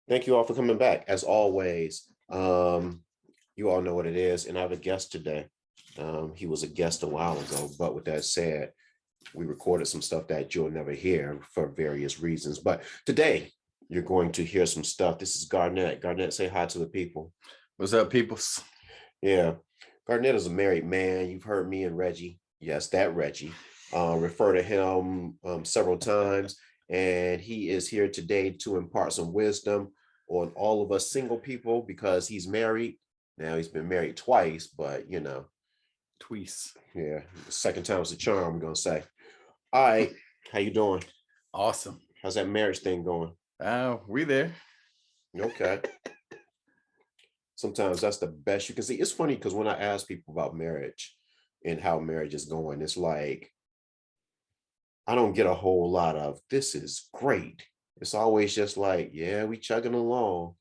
Thank you all for coming back. As always, you all know what it is, and I have a guest today. He was a guest a while ago, but with that said, we recorded some stuff that you'll never hear for various reasons. But today, you're going to hear some stuff. This is Garnett. Garnett, say hi to the people. What's up, peoples? Yeah, Garnett is a married man. You've heard me and Reggie, yes, that Reggie, refer to him several times, and he is here today to impart some wisdom on all of us single people because he's married. Now he's been married twice, but you know, Tweets. yeah, second time's the charm, we're gonna say. All right, how you doing? Awesome. How's that marriage thing going? We there. Okay. Sometimes that's the best you can see. It's funny because when I ask people about marriage and how marriage is going, it's like I don't get a whole lot of this is great. It's always just like, yeah, we chugging along.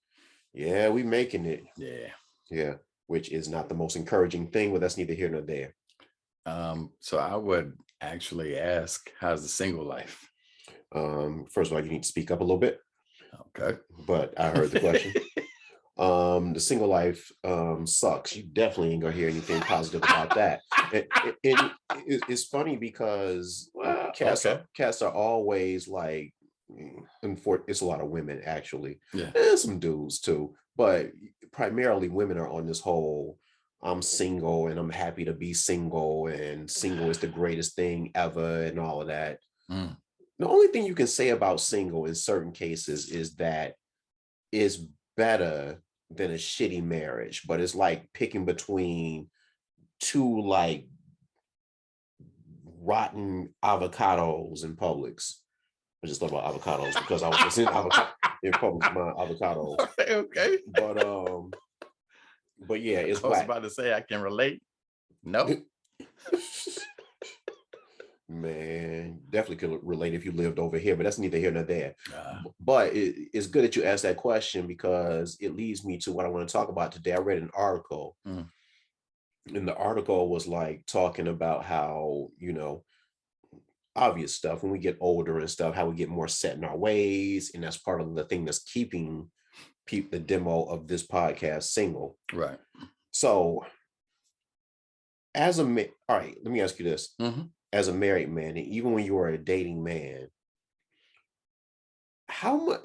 Yeah, we making it. Yeah. Yeah, which is not the most encouraging thing, but that's neither here nor there. So I would actually ask, how's the single life? First of all, you need to speak up a little bit. Okay. But I heard the question. The single life sucks. You definitely ain't gonna hear anything positive about that. It's funny because cats are always like, it's a lot of women actually, Yeah, and some dudes too, but primarily women are on this whole I'm single and I'm happy to be single and single is the greatest thing ever and all of that. The only thing you can say about single in certain cases is that it's better than a shitty marriage, but it's like picking between two like rotten avocados in Publix. I just thought about avocados because I was just in Publix buying avocados. Okay. But yeah, it's I was about to say I can relate. No. Man, definitely could relate if you lived over here, but that's neither here nor there. But it's good that you asked that question because it leads me to what I want to talk about today. I read an article, and the article was like talking about how, you know, obvious stuff when we get older and stuff, how we get more set in our ways, and that's part of the thing that's keeping the demo of this podcast single. Right. So, all right, let me ask you this. As a married man, and even when you were a dating man, how much,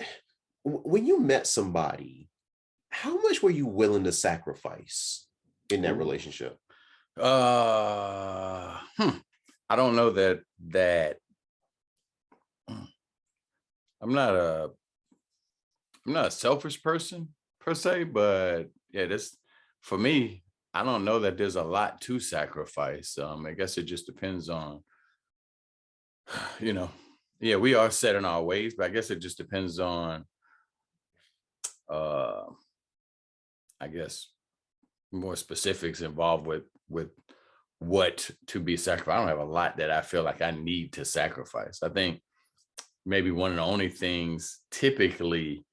when you met somebody, how much were you willing to sacrifice in that relationship? I don't know that I'm not a selfish person per se, but yeah, this for me, I don't know that there's a lot to sacrifice. I guess it just depends on, you know, yeah, we are set in our ways, but I guess it just depends on, I guess, more specifics involved with what to be sacrificed. I don't have a lot that I feel like I need to sacrifice. I think maybe one of the only things typically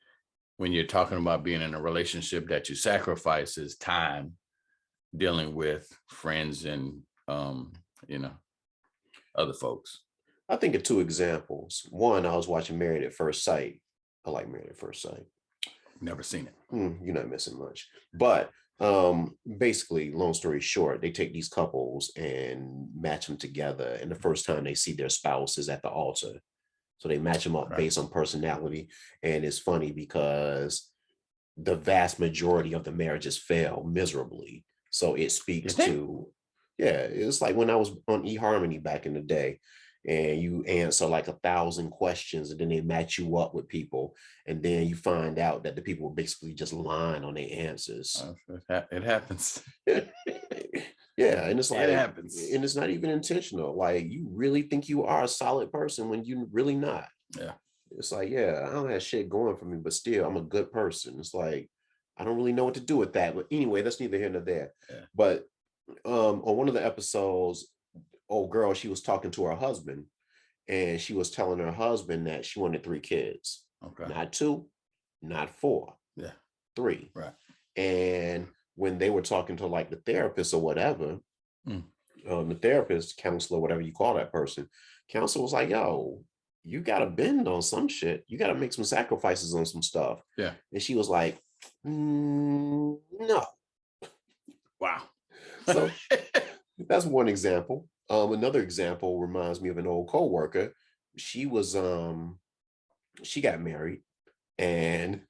when you're talking about being in a relationship that you sacrifice is time dealing with friends and you know, other folks. I think of two examples. One, I was watching Married at First Sight. I like Married at First Sight. Never seen it. You're not missing much. But basically, long story short, they take these couples and match them together. And the first time they see their spouse is at the altar. So they match them up based on personality. And it's funny because the vast majority of the marriages fail miserably. So it speaks to, yeah, it's like when I was on eHarmony back in the day, and you answer like 1,000 questions and then they match you up with people. And then you find out that the people were basically just lying on their answers. It happens. Yeah, and it's like, it happens. And it's not even intentional. Like, you really think you are a solid person when you're really not. Yeah. It's like, yeah, I don't have shit going for me, but still, I'm a good person. It's like, I don't really know what to do with that. But anyway, that's neither here nor there. Yeah. But on one of the episodes, old girl, she was talking to her husband, and she was telling her husband that she wanted 3 kids. Okay. Not 2, not 4. Yeah. 3. Right. And when they were talking to like the therapist or whatever, the therapist, counselor, whatever you call that person, counselor was like, yo, you gotta bend on some shit. You gotta make some sacrifices on some stuff. Yeah. And she was like, no. Wow. So that's one example. Another example reminds me of an old coworker. She was she got married, and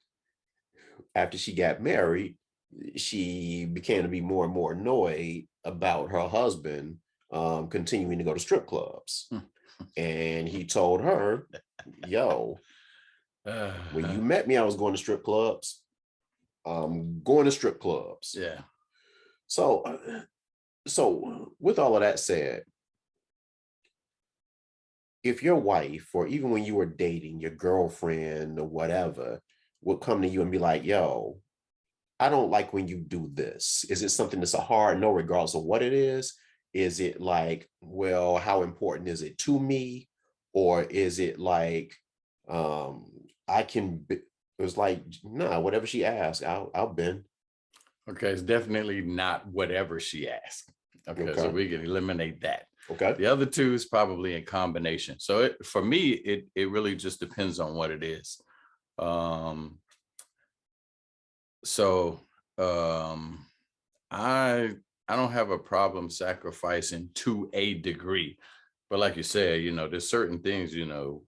after she got married, she began to be more and more annoyed about her husband continuing to go to strip clubs. And he told her, yo, when you met me, I was going to strip clubs. Going to strip clubs. Yeah. So, so with all of that said, if your wife, or even when you were dating, your girlfriend or whatever, would come to you and be like, yo, I don't like when you do this. Is it something that's a hard no, regardless of what it is? Is it like, well, how important is it to me? Or is it like, um, I can, it was like, nah, whatever she asks, I'll bend. Okay, it's definitely not whatever she asked. Okay, so Okay. we can eliminate that. Okay. The other two is probably in combination. So for me, it really just depends on what it is. Um, so I don't have a problem sacrificing to a degree. But like you said, there's certain things,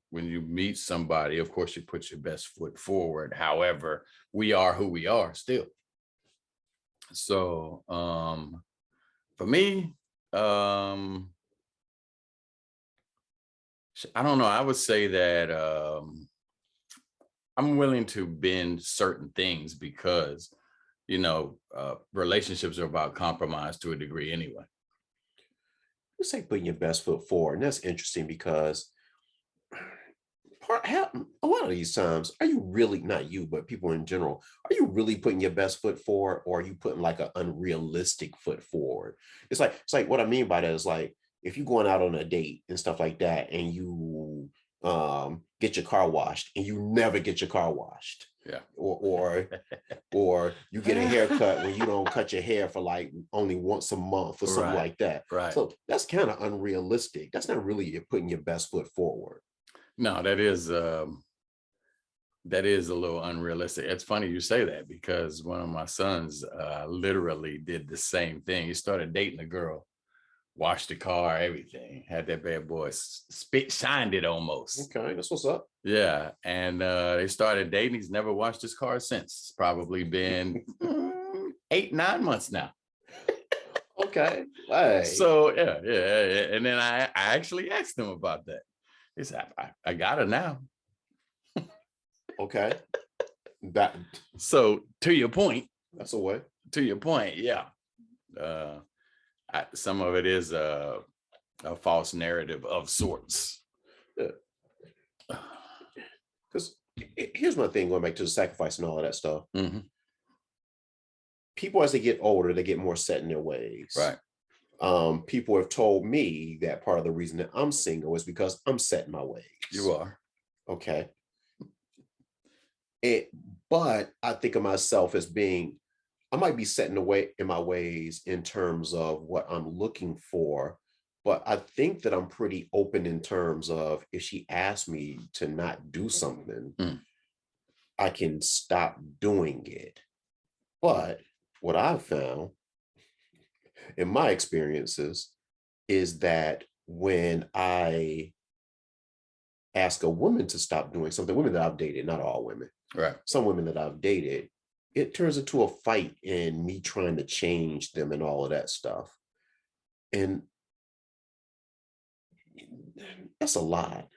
when you meet somebody, of course, you put your best foot forward. However, we are who we are still. So for me, I don't know. I would say that I'm willing to bend certain things because, relationships are about compromise to a degree anyway. You say putting your best foot forward. And that's interesting because a lot of these times, are you really, not you, but people in general, are you really putting your best foot forward, or are you putting like an unrealistic foot forward? It's like what I mean by that is like if you're going out on a date and stuff like that, and you get your car washed and you never get your car washed. Yeah. Or you get a haircut when you don't cut your hair for like only once a month or something Right. like that. Right. So that's kind of unrealistic. That's not really you putting your best foot forward. No, that is a little unrealistic. It's funny you say that because one of my sons literally did the same thing. He started dating a girl, washed the car, everything, had that bad boy shined it almost. Okay, that's what's up. Yeah, and they started dating. He's never washed his car since. It's probably been 8-9 months now. Okay. Hey. So yeah. And then I actually asked him about that. He said, I got her now. Okay. That. So to your point. That's a way. To your point, yeah. Some of it is a false narrative of sorts. Yeah. Because here's my thing, going back to the sacrifice and all of that stuff. Mm-hmm. People, as they get older, they get more set in their ways. Right. People have told me that part of the reason that I'm single is because I'm set in my ways. You are. Okay. But I think of myself as being, I might be set in my ways in terms of what I'm looking for, but I think that I'm pretty open in terms of if she asks me to not do something, I can stop doing it. But what I've found in my experiences is that when I ask a woman to stop doing something, women that I've dated, not all women, right, some women that I've dated, it turns into a fight and me trying to change them and all of that stuff. And that's a lot.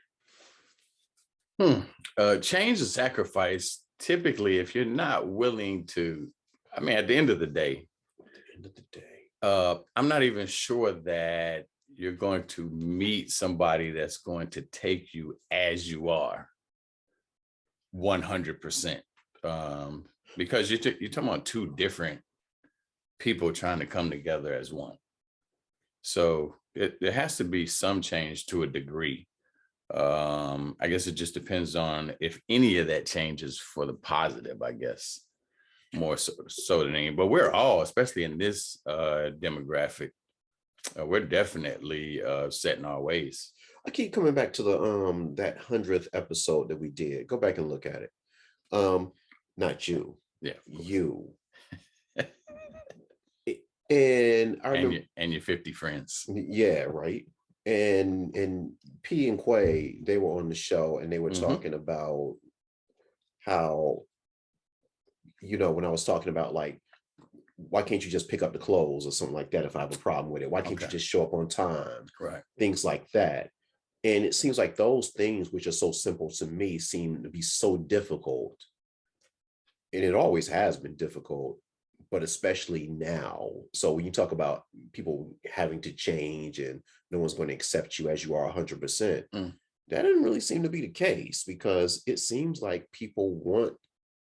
Change and sacrifice, typically, if you're not willing to, I mean, at the end of the day, I'm not even sure that you're going to meet somebody that's going to take you as you are 100%. Because you're talking about two different people trying to come together as one. So there has to be some change to a degree. I guess it just depends on if any of that changes for the positive, I guess, more so than any. But we're all, especially in this demographic, we're definitely set in our ways. I keep coming back to the that 100th episode that we did. Go back and look at it. Um, Not you, Yeah, of course. you. And I remember, And your 50 friends. yeah, right. And P and Quay, they were on the show and they were Hmm. talking about how, when I was talking about like, why can't you just pick up the clothes or something like that if I have a problem with it? Why can't you Okay. just show up on time? Right. Things like that. And it seems like those things, which are so simple to me, seem to be so difficult. And it always has been difficult, but especially now. So when you talk about people having to change and no one's going to accept you as you are 100%, Mm. that didn't really seem to be the case, because it seems like people want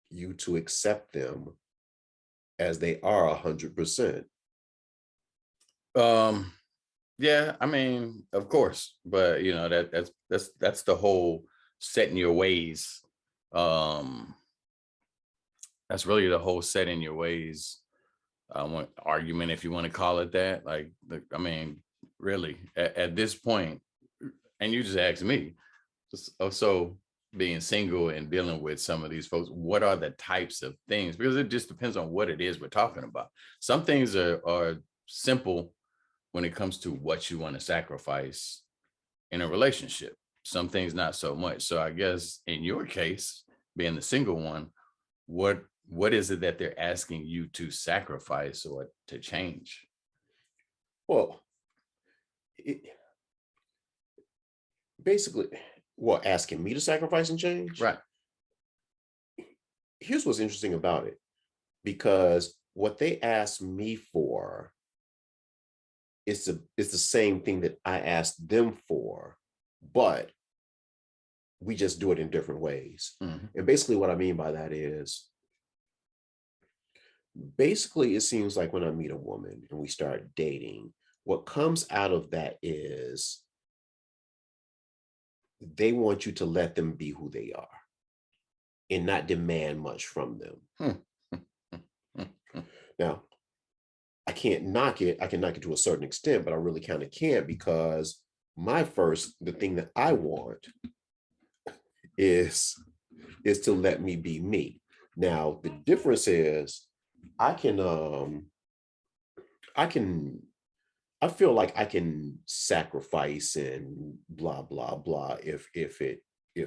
you to accept them as they are 100%. Um, yeah, I mean, of course, but that's the whole setting your ways. Um, that's really the whole setting your ways argument, if you want to call it that. Like, I mean, really, at this point, and you just asked me, so being single and dealing with some of these folks, what are the types of things? Because it just depends on what it is we're talking about. Some things are simple when it comes to what you want to sacrifice in a relationship. Some things not so much. So I guess in your case, being the single one, what is it that they're asking you to sacrifice or to change? Well, it, basically, what, asking me to sacrifice and change? Right. Here's what's interesting about it, because what they asked me for is the same thing that I asked them for, but we just do it in different ways. Mhm. And basically, what I mean by that is, basically, it seems like when I meet a woman and we start dating, what comes out of that is they want you to let them be who they are and not demand much from them. Hmm. Hmm. Hmm. Now, I can't knock it. I can knock it to a certain extent, but I really kind of can't, because the thing that I want is to let me be me. Now, the difference is I can I can I feel like I can sacrifice and blah blah blah if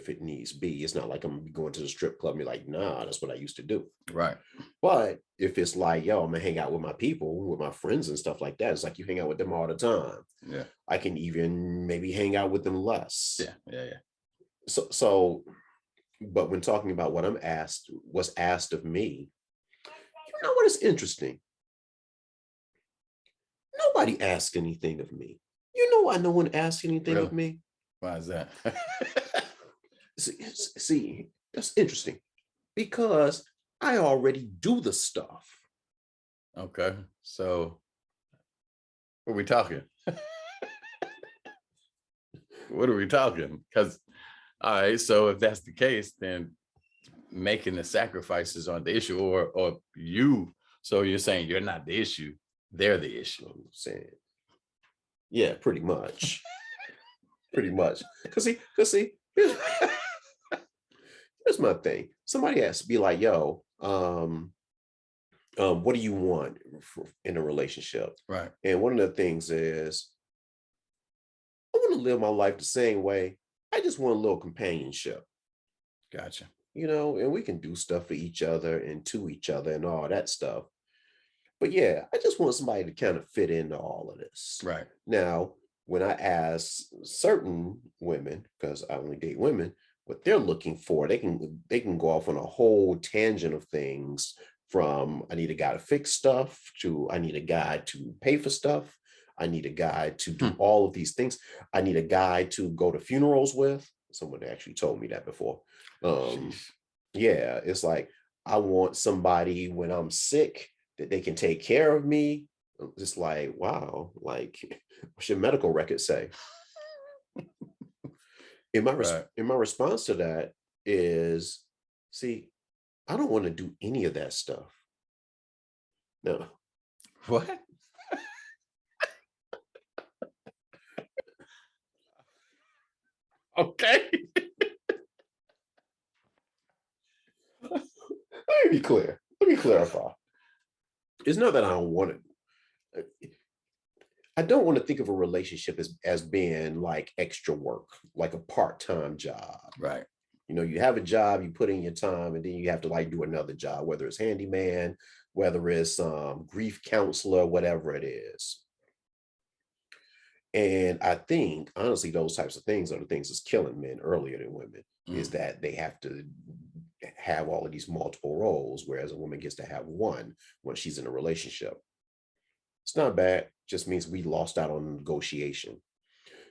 it needs be. It's not like I'm gonna be going to the strip club and be like, nah, that's what I used to do. Right. But if it's like, yo, I'm gonna hang out with my people, with my friends and stuff like that, it's like you hang out with them all the time. Yeah. I can even maybe hang out with them less. Yeah. Yeah. Yeah. So, but when talking about what's asked of me, you know what is interesting? Nobody asks anything of me. You know why no one asks anything Really? of me? Why is that? See, that's interesting, because I already do the stuff. Okay. So what are we talking? What are we talking? Because all right, so if that's the case, then making the sacrifices aren't the issue, or you. So you're saying you're not the issue; they're the issue. I'm saying, yeah, pretty much, pretty much. Cause see, here's my thing. Somebody has to be like, yo, what do you want in a relationship? Right. And one of the things is, I want to live my life the same way. I just want a little companionship, Gotcha. and we can do stuff for each other and to each other and all that stuff. But yeah, I just want somebody to kind of fit into all of this. Right. Now, when I ask certain women, because I only date women, what they're looking for, they can go off on a whole tangent of things, from I need a guy to fix stuff to I need a guy to pay for stuff. I need a guy to do Hmm. all of these things. I need a guy to go to funerals with. Someone actually told me that before. Um, Sheesh. yeah, it's like I want somebody when I'm sick that they can take care of me. Just like, wow, like what's your medical record say? Right. In my response to that is, see, I don't want to do any of that stuff. No. Okay. Let me be clear. Let me clarify. It's not that I don't want it. I don't want to think of a relationship as being like extra work, like a part-time job. Right. You know, you have a job, you put in your time, and then you have to like do another job, whether it's handyman, whether it's grief counselor, whatever it is. And I think honestly, those types of things are the things that's killing men earlier than women, is Mm. that they have to have all of these multiple roles, whereas a woman gets to have one when she's in a relationship. It's not bad, just means we lost out on negotiation.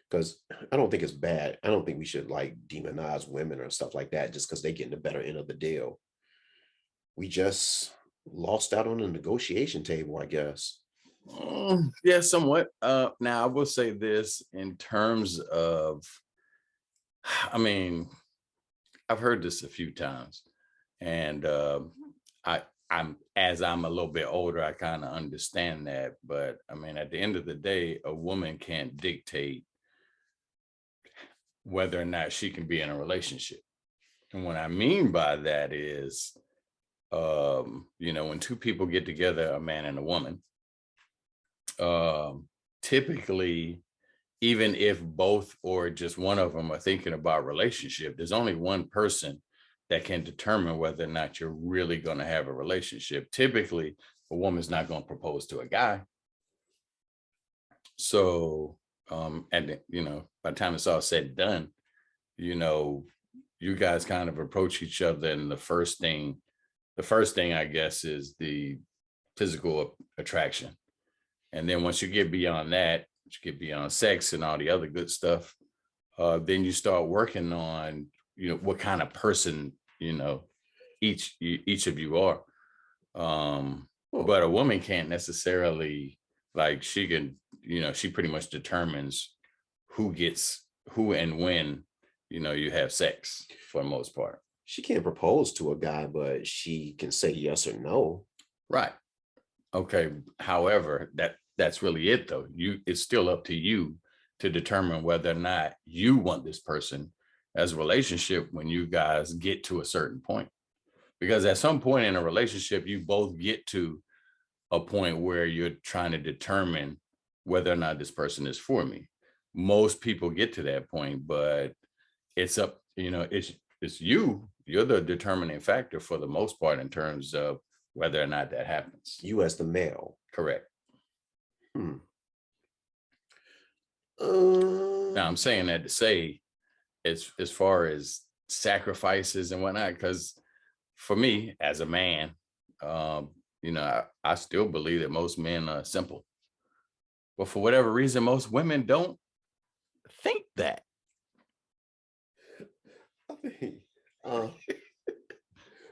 Because I don't think it's bad. I don't think we should like demonize women or stuff like that just because they get the better end of the deal. We just lost out on the negotiation table, I guess. Yeah, somewhat. Now I will say this in terms of, I mean, I've heard this a few times, and I, I'm a little bit older, I kind of understand that. But I mean, at the end of the day, a woman can't dictate whether or not she can be in a relationship. And what I mean by that is, when two people get together, a man and a woman, typically, even if both or just one of them are thinking about relationship, there's only one person that can determine whether or not you're really going to have a relationship. Typically, a woman's not going to propose to a guy. So, and by the time it's all said and done, you know, you guys kind of approach each other, and the first thing I guess is the physical attraction. And then once you get beyond that, you get beyond sex and all the other good stuff, then you start working on, what kind of person, each of you are. But a woman can't necessarily, like, she can, she pretty much determines who gets who and when, you have sex for the most part. She can't propose to a guy, but she can say yes or no. Right. Okay. However, that's really it though. It's still up to you to determine whether or not you want this person as a relationship when you guys get to a certain point. Because at some point in a relationship, you both get to a point where you're trying to determine whether or not this person is for me. Most people get to that point, but it's up, it's you're the determining factor for the most part in terms of whether or not that happens. You as the male. Correct. Hmm. Now I'm saying that to say, as far as sacrifices and whatnot, because for me as a man, I still believe that most men are simple, but for whatever reason, most women don't think that. uh,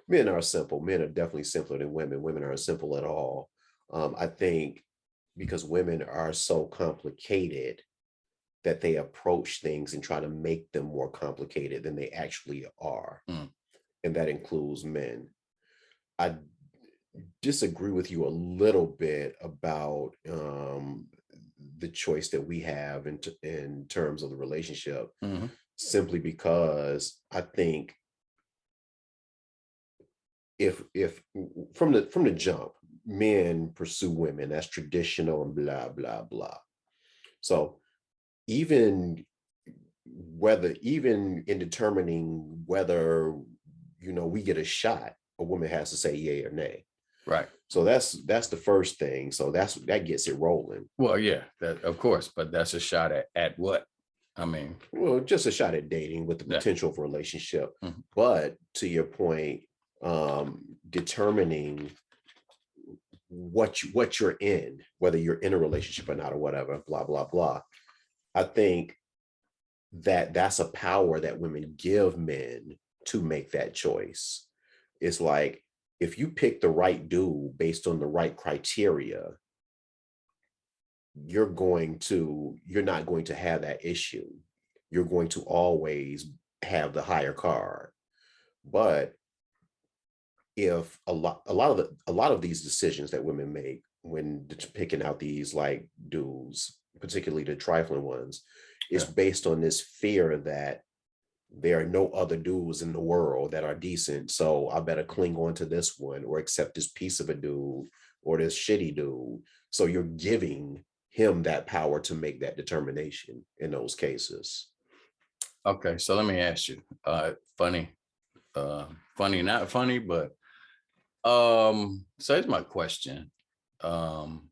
Men are simple. Men are definitely simpler than women. Women aren't simple at all. I think because women are so complicated that they approach things and try to make them more complicated than they actually are. Mm. And that includes men. I disagree with you a little bit about the choice that we have in terms of the relationship, Mhm. simply because I think if from the jump, men pursue women, that's traditional and blah blah blah. So even even in determining whether we get a shot, a woman has to say yay or nay. Right. So that's the first thing. So that gets it rolling. Well, yeah, that, of course, but that's a shot at what? I mean, Well, just a shot at dating with the yeah. potential of a relationship. Mhm. But to your point, determining what you're in, whether you're in a relationship or not, or whatever, blah blah blah. I think that's a power that women give men to make that choice. It's like, if you pick the right dude based on the right criteria, you're not going to have that issue. You're going to always have the higher card. But if a lot of these decisions that women make when picking out these like dudes, particularly the trifling ones, is Yeah. based on this fear that there are no other dudes in the world that are decent, so I better cling on to this one or accept this piece of a dude or this shitty dude. So you're giving him that power to make that determination in those cases. Okay, so let me ask you, funny, funny, not funny, but so here's my question. Um,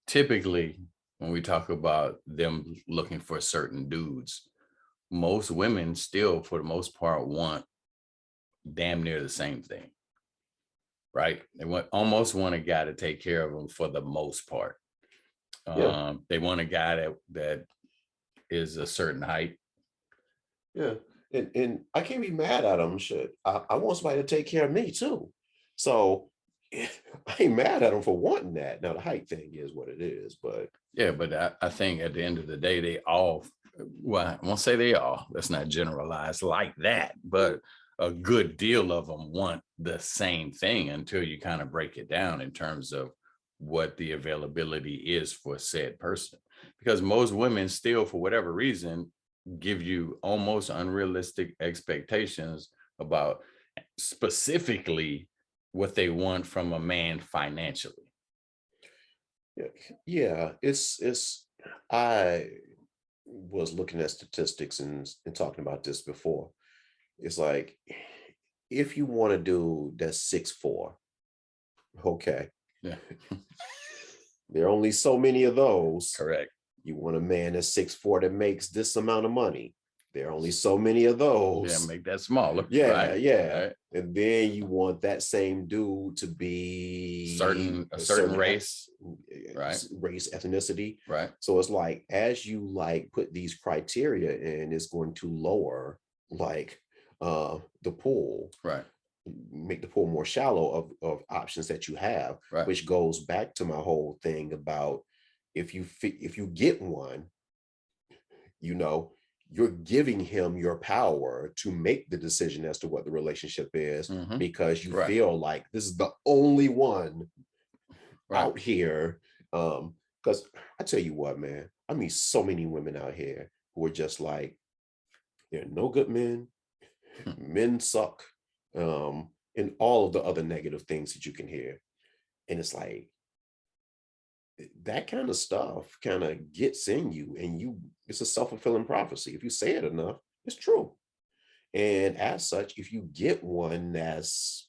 Typically, when we talk about them looking for certain dudes, most women still, for the most part, want damn near the same thing, right? They almost want a guy to take care of them for the most part. Yeah, They want a guy that is a certain height. yeah. And I can't be mad at them. Shit. I want somebody to take care of me too. So I ain't mad at them for wanting that. Now the height thing is what it is, but Yeah, but I think at the end of the day, they all, well, I won't say they all, let's not generalize like that, but a good deal of them want the same thing until you kind of break it down in terms of what the availability is for said person. Because most women still, for whatever reason, give you almost unrealistic expectations about specifically what they want from a man financially. yeah, yeah, it's I was looking at statistics and talking about this before. It's like if you want to do that's 6'4", okay. Yeah, There are only so many of those. correct. You want a man that's 6'4" that makes this amount of money. There are only so many of Yeah, those. make that smaller, Yeah, right? yeah. Right. And then you want that same dude to be A a certain certain race, right? race, ethnicity. Right. So it's like as you like put these criteria in, it's going to lower like the pool, Right. make the pool more shallow of options that you have, Right. which goes back to my whole thing about if you get one, you know, you're giving him your power to make the decision as to what the relationship is Hmm. because you Right. feel like this is the only one Right. out here. Because I tell you what, man, I meet so many women out here who are just like, they're no good men, Hmm. men suck, and all of the other negative things that you can hear. And it's like that kind of stuff kind of gets in you, and it's a self-fulfilling prophecy. If you say it enough, it's true. And as such, if you get one that's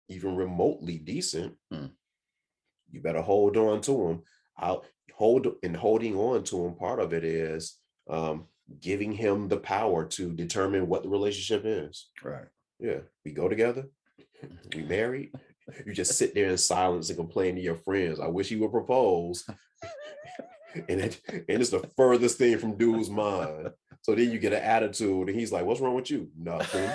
even remotely decent, Hmm. you better hold on to them. I'll holding on to him. Part of it is giving him the power to determine what the relationship is. Right. Yeah, we go together, we married. You just sit there in silence and complain to your friends. I wish he would propose. And it's the furthest thing from dude's mind. So then you get an attitude, and he's like, "What's wrong with you?" Nothing.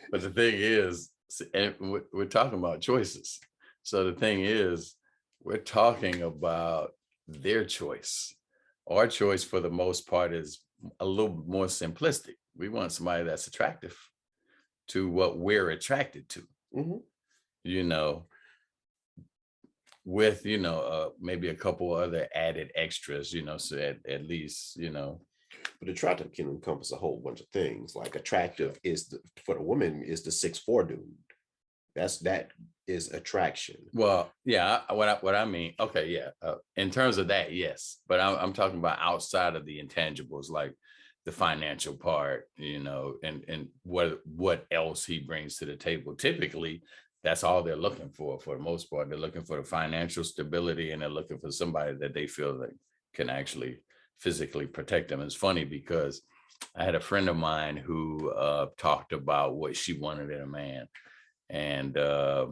But the thing is, and we're talking about choices. So the thing is, we're talking about their choice. Our choice, for the most part, is a little more simplistic. We want somebody that's attractive to what we're attracted to, Mhm. you know, with, maybe a couple other added extras, so at least, But attractive can encompass a whole bunch of things. Like attractive is for the woman is the 6'4" dude. That is attraction. well, yeah, what I mean, okay, yeah, in terms of that, yes, but I'm talking about outside of the intangibles, like the financial part, and what else he brings to the table. Typically, that's all they're looking for the most part. They're looking for the financial stability, and they're looking for somebody that they feel like can actually physically protect them. It's funny because I had a friend of mine who talked about what she wanted in a man, and the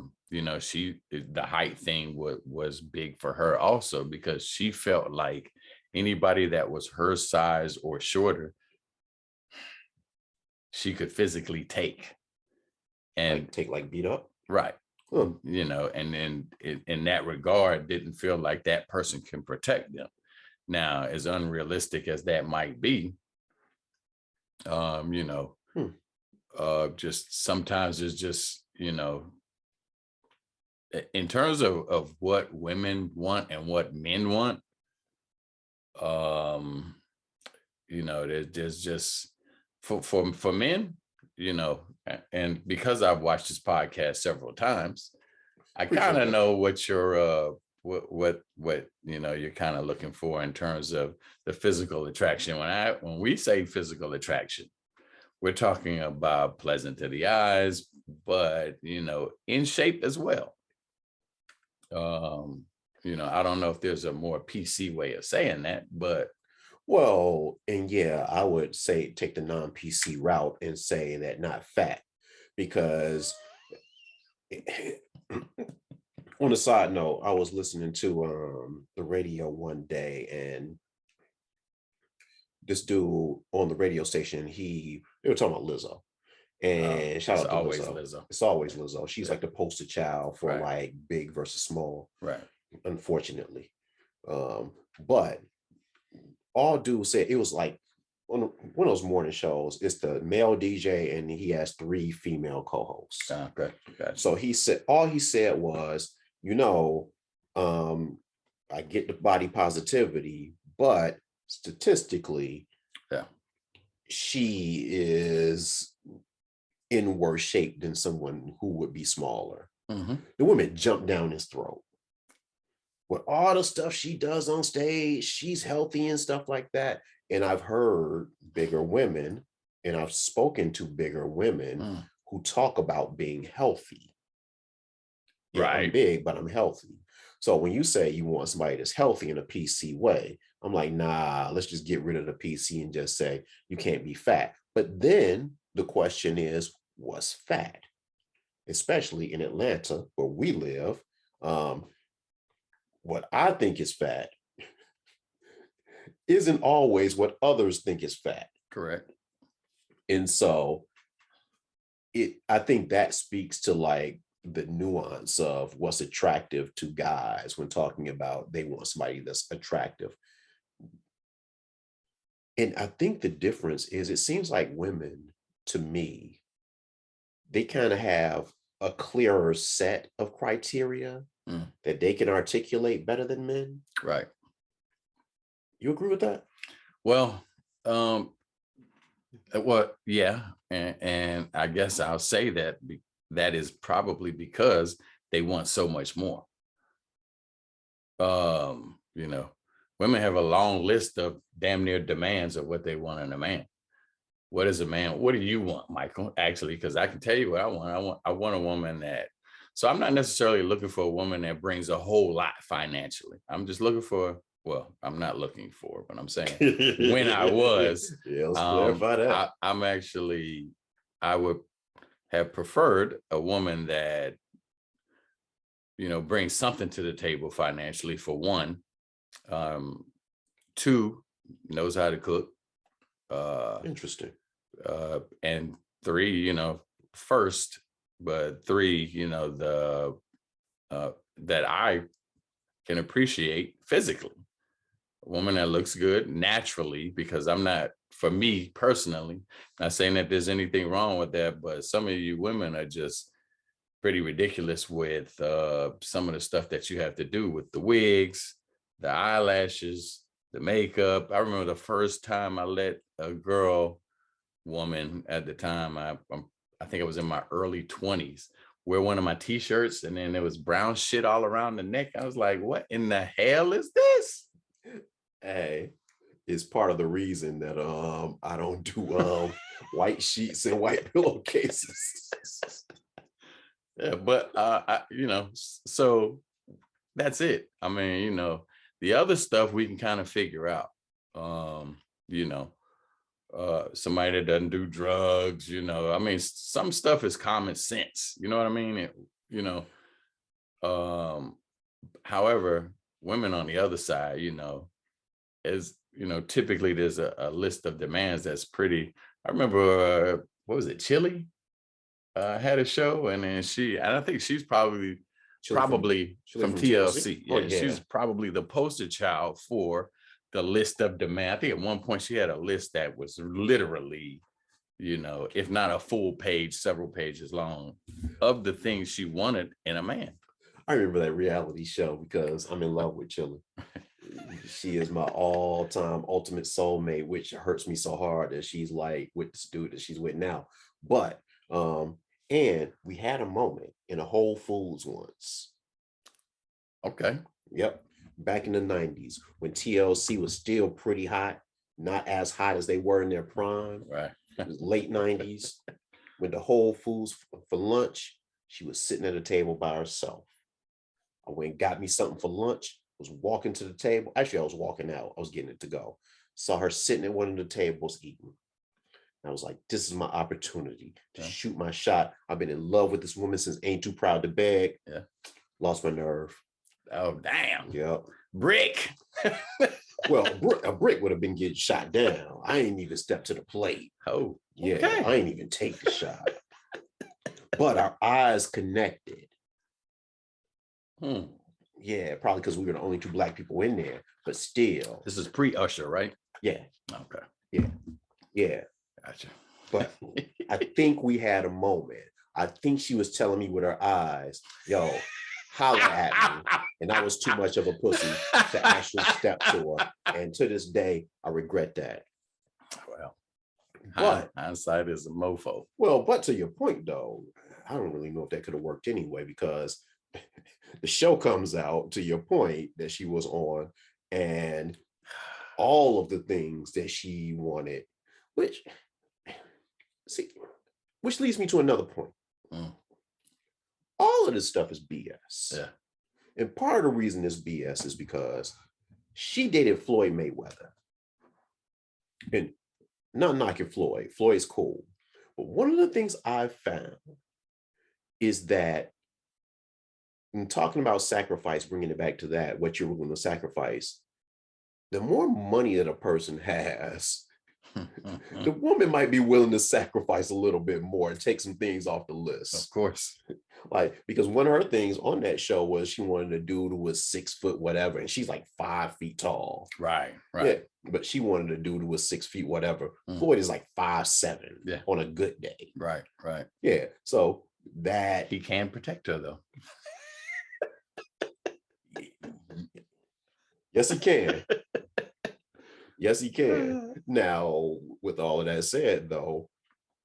height thing was big for her also, because she felt like anybody that was her size or shorter she could physically take. Like And take like beat up. right, Huh. and then in that regard didn't feel like that person can protect them. Now, as unrealistic as that might be, um you know Hmm. just sometimes it's just, in terms of what women want and what men want, um there's just, for men, and because I've watched this podcast several times, I kind of know what your what you're kind of looking for in terms of the physical attraction. When we say physical attraction, we're talking about pleasant to the eyes, but in shape as well. I don't know if there's a more PC way of saying that, but Well, and yeah, I would say take the non-PC route and say that not fat, because on a side note, I was listening to the radio one day, and this dude on the radio station, they were talking about Lizzo. And shout out to always Lizzo. Lizzo. It's always Lizzo. She's like the poster child for Right. like big versus small, right? Unfortunately. But all dude said, it was like one of those morning shows. It's the male DJ, and he has 3 female co-hosts. Okay, gotcha. So all he said was, I get the body positivity, but statistically, yeah, she is in worse shape than someone who would be smaller. Mm-hmm. The women jump down his throat. With all the stuff she does on stage, she's healthy and stuff like that. And I've heard bigger women, and I've spoken to bigger women who talk about being healthy. Yeah, right. I'm big, but I'm healthy. So when you say you want somebody that's healthy in a PC way, I'm like, nah, let's just get rid of the PC and just say you can't be fat. But then the question is, what's fat? Especially in Atlanta, where we live. What I think is fat isn't always what others think is fat. Correct. And so I think that speaks to like the nuance of what's attractive to guys when talking about they want somebody that's attractive. And I think the difference is, it seems like women, to me, they kind of have a clearer set of criteria that they can articulate better than men. Right. You agree with that? Well, yeah. And I guess I'll say that that is probably because they want so much more. Women have a long list of damn near demands of what they want in a man. What is a man? What do you want, Michael? Actually, because I can tell you what I want. I want a woman that, so I'm not necessarily looking for a woman that brings a whole lot financially. I'm just looking for, well, I'm not looking for, but I'm saying when I was, yeah, let's clarify that. I would have preferred a woman that, brings something to the table financially, for one. 2, knows how to cook. Interesting. And 3, first, but 3, that I can appreciate physically. A woman that looks good naturally, because for me personally, not saying that there's anything wrong with that, but some of you women are just pretty ridiculous with some of the stuff that you have to do with the wigs, the eyelashes, the makeup. I remember the first time I let a woman at the time, I think I was in my early 20s, wear one of my t-shirts, and then there was brown shit all around the neck. I was like, what in the hell is this? Hey, it's part of the reason that I don't do white sheets and white pillowcases. Yeah, but so that's it. I mean, the other stuff we can kind of figure out. Somebody that doesn't do drugs, I mean, some stuff is common sense, you know what I mean? However, women on the other side, typically there's a list of demands that's pretty. I remember, what was it, Chili had a show, and then I think she's probably from TLC. Yeah, she's probably the poster child for the list of demand. I think at one point she had a list that was literally, if not a full page, several pages long, of the things she wanted in a man. I remember that reality show because I'm in love with Chili. She is my all-time ultimate soulmate, which hurts me so hard that she's like with this dude that she's with now. But and we had a moment in a Whole Foods once. Okay. Yep. Back in the 90s when TLC was still pretty hot, not as hot as they were in their prime. Right. It was late 90s. Went to Whole Foods for lunch. She was sitting at a table by herself. I went and got me something for lunch, was walking to the table. Actually, I was walking out. I was getting it to go. Saw her sitting at one of the tables eating. I was like, this is my opportunity to shoot my shot. I've been in love with this woman since Ain't Too Proud to Beg. Yeah. Lost my nerve. Oh, damn. Yep. Brick. Well, a brick would have been getting shot down. I ain't even stepped to the plate. Oh, yeah. Okay. I ain't even take the shot. But our eyes connected. Yeah, probably because we were the only two Black people in there, but still. This is pre-Usher, right? Yeah. Okay. Yeah. Yeah. Gotcha. But I think we had a moment. I think she was telling me with her eyes, yo, holler at me. And I was too much of a pussy to actually step to her. And to this day, I regret that. Well, but hindsight is a mofo. Well, but to your point, though, I don't really know if that could have worked anyway, because the show comes out, to your point, that she was on, and all of the things that she wanted, which leads me to another point. All of this stuff is BS. Yeah. And part of the reason it's BS is because she dated Floyd Mayweather. And not knocking Floyd. Floyd's cool. But one of the things I've found is that, in talking about sacrifice, bringing it back to that, what you're willing to sacrifice, the more money that a person has, the woman might be willing to sacrifice a little bit more and take some things off the list. Of course. Like, because one of her things on that show was she wanted a dude who was 6 foot whatever, and she's like 5 feet tall. Right. Yeah, but she wanted a dude who was 6 feet whatever. Floyd is like 5'7" on a good day. Right. Yeah, so that he can protect her though. Yes, he can. Yes, he can. Now, with all of that said, though,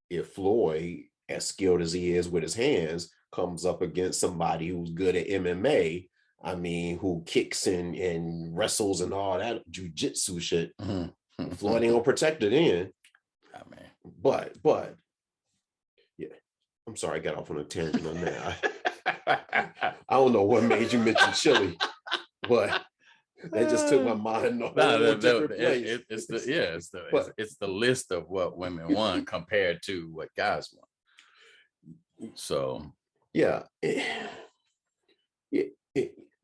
if Floyd, as skilled as he is with his hands, comes up against somebody who's good at MMA, I mean, who kicks and wrestles and all that jujitsu shit, Floyd ain't gonna protect it in. Oh, man. But yeah, I'm sorry, I got off on a tangent on that. I don't know what made you mention chili, but that just took my mind off a different place. It's the list of what women want compared to what guys want. So yeah.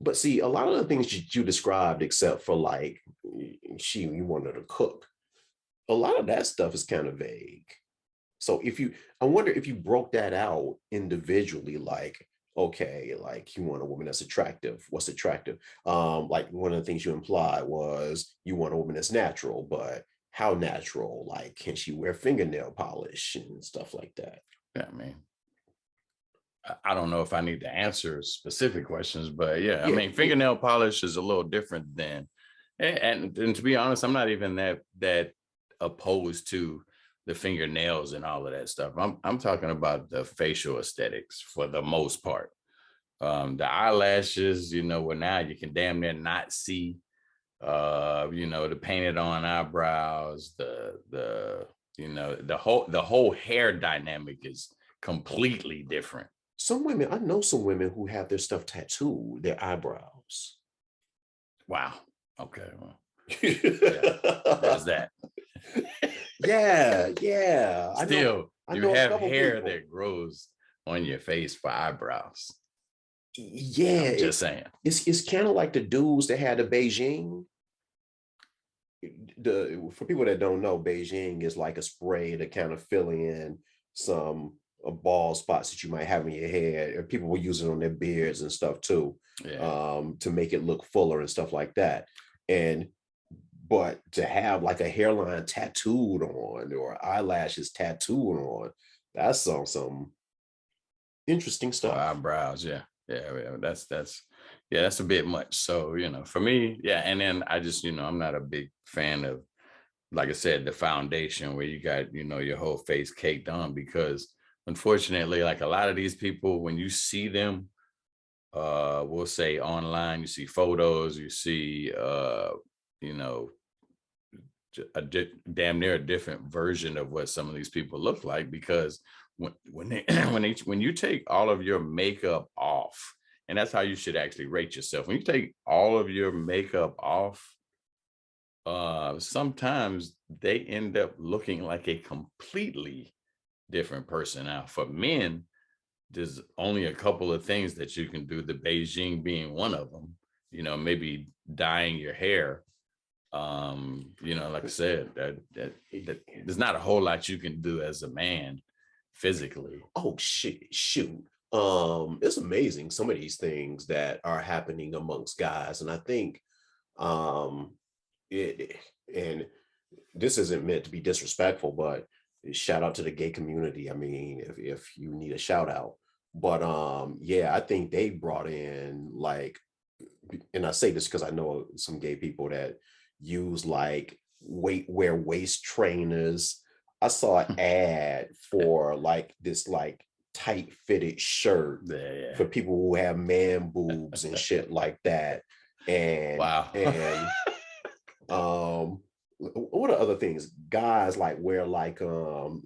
But see, a lot of the things you described, except for like you wanted to cook, a lot of that stuff is kind of vague. So I wonder if you broke that out individually, like, okay, like you want a woman that's attractive. What's attractive? Like one of the things you implied was you want a woman that's natural, but how natural? Like, can she wear fingernail polish and stuff like that? Yeah, I mean, I don't know if I need to answer specific questions, but yeah, I mean, fingernail polish is a little different than, and to be honest, I'm not even that opposed to the fingernails and all of that stuff. I'm talking about the facial aesthetics for the most part. The eyelashes, where now you can damn near not see, the painted on eyebrows, the whole hair dynamic is completely different. I know some women who have their stuff tattooed, their eyebrows. Wow. Okay. Well, there's that. Yeah. Still, you have hair that grows on your face for eyebrows. Yeah. I'm just saying. It's kind of like the dudes that had the Beijing. For people that don't know, Beijing is like a spray to kind of fill in some bald spots that you might have in your head, and people will use it on their beards and stuff too, to make it look fuller and stuff like that. But to have like a hairline tattooed on or eyelashes tattooed on, that's some interesting stuff. Eyebrows, yeah. That's Yeah, that's a bit much. So, for me, yeah. And then I just, I'm not a big fan of, like I said, the foundation where you got, your whole face caked on, because unfortunately, like a lot of these people, when you see them, we'll say online, you see photos, you see, you know, damn near a different version of what some of these people look like, because when they when you take all of your makeup off, and that's how you should actually rate yourself. When you take all of your makeup off, sometimes they end up looking like a completely different person. Now, for men, there's only a couple of things that you can do, the Beijing being one of them, maybe dyeing your hair. Like I said, that there's not a whole lot you can do as a man physically. Oh shit, shoot. It's amazing some of these things that are happening amongst guys. And I think um it and this isn't meant to be disrespectful, but shout out to the gay community. I mean, if you need a shout out. But yeah, I think they brought in like, and I say this because I know some gay people that use like wear waist trainers. I saw an ad for like this like tight fitted shirt Yeah, for people who have man boobs and shit like that. And wow. what are other things? Guys like wear like um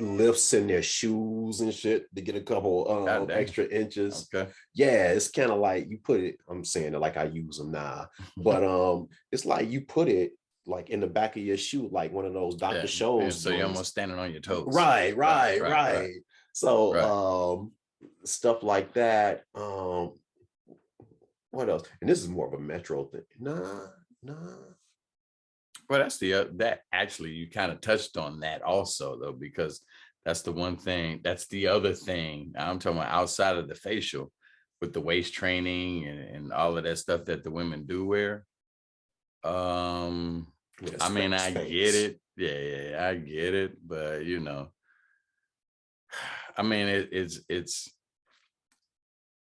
lifts in their shoes and shit to get a couple God dang. extra inches. Okay. Yeah, it's kind of like you put it, I'm saying it like I use them now, but it's like you put it like in the back of your shoe, like one of those Dr. Yeah, yeah. Scholl's So you're joints. almost standing on your toes. Right, Right, right, right, right, right. So right. stuff like that. What else? And this is more of a metro thing. Nah, nah. Well, that's that actually you kind of touched on that also, though, because that's the one thing, that's the other thing I'm talking about outside of the facial, with the waist training and all of that stuff that the women do wear. Yeah, I mean, I get Spanx. it. Yeah, I get it. But I mean, it's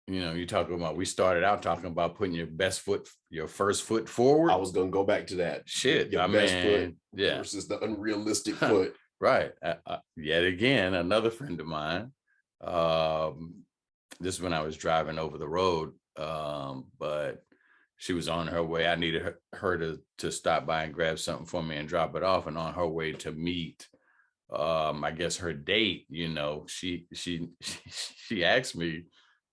you talk about, we started out talking about putting your first foot I forward. was gonna go back to that. Shit, Your I best foot mean, yeah. versus the unrealistic foot. Right. Yet again, another friend of mine. This is when I was driving over the road, but she was on her way. I needed her to stop by and grab something for me and drop it off. And on her way to meet, I guess her date, she asked me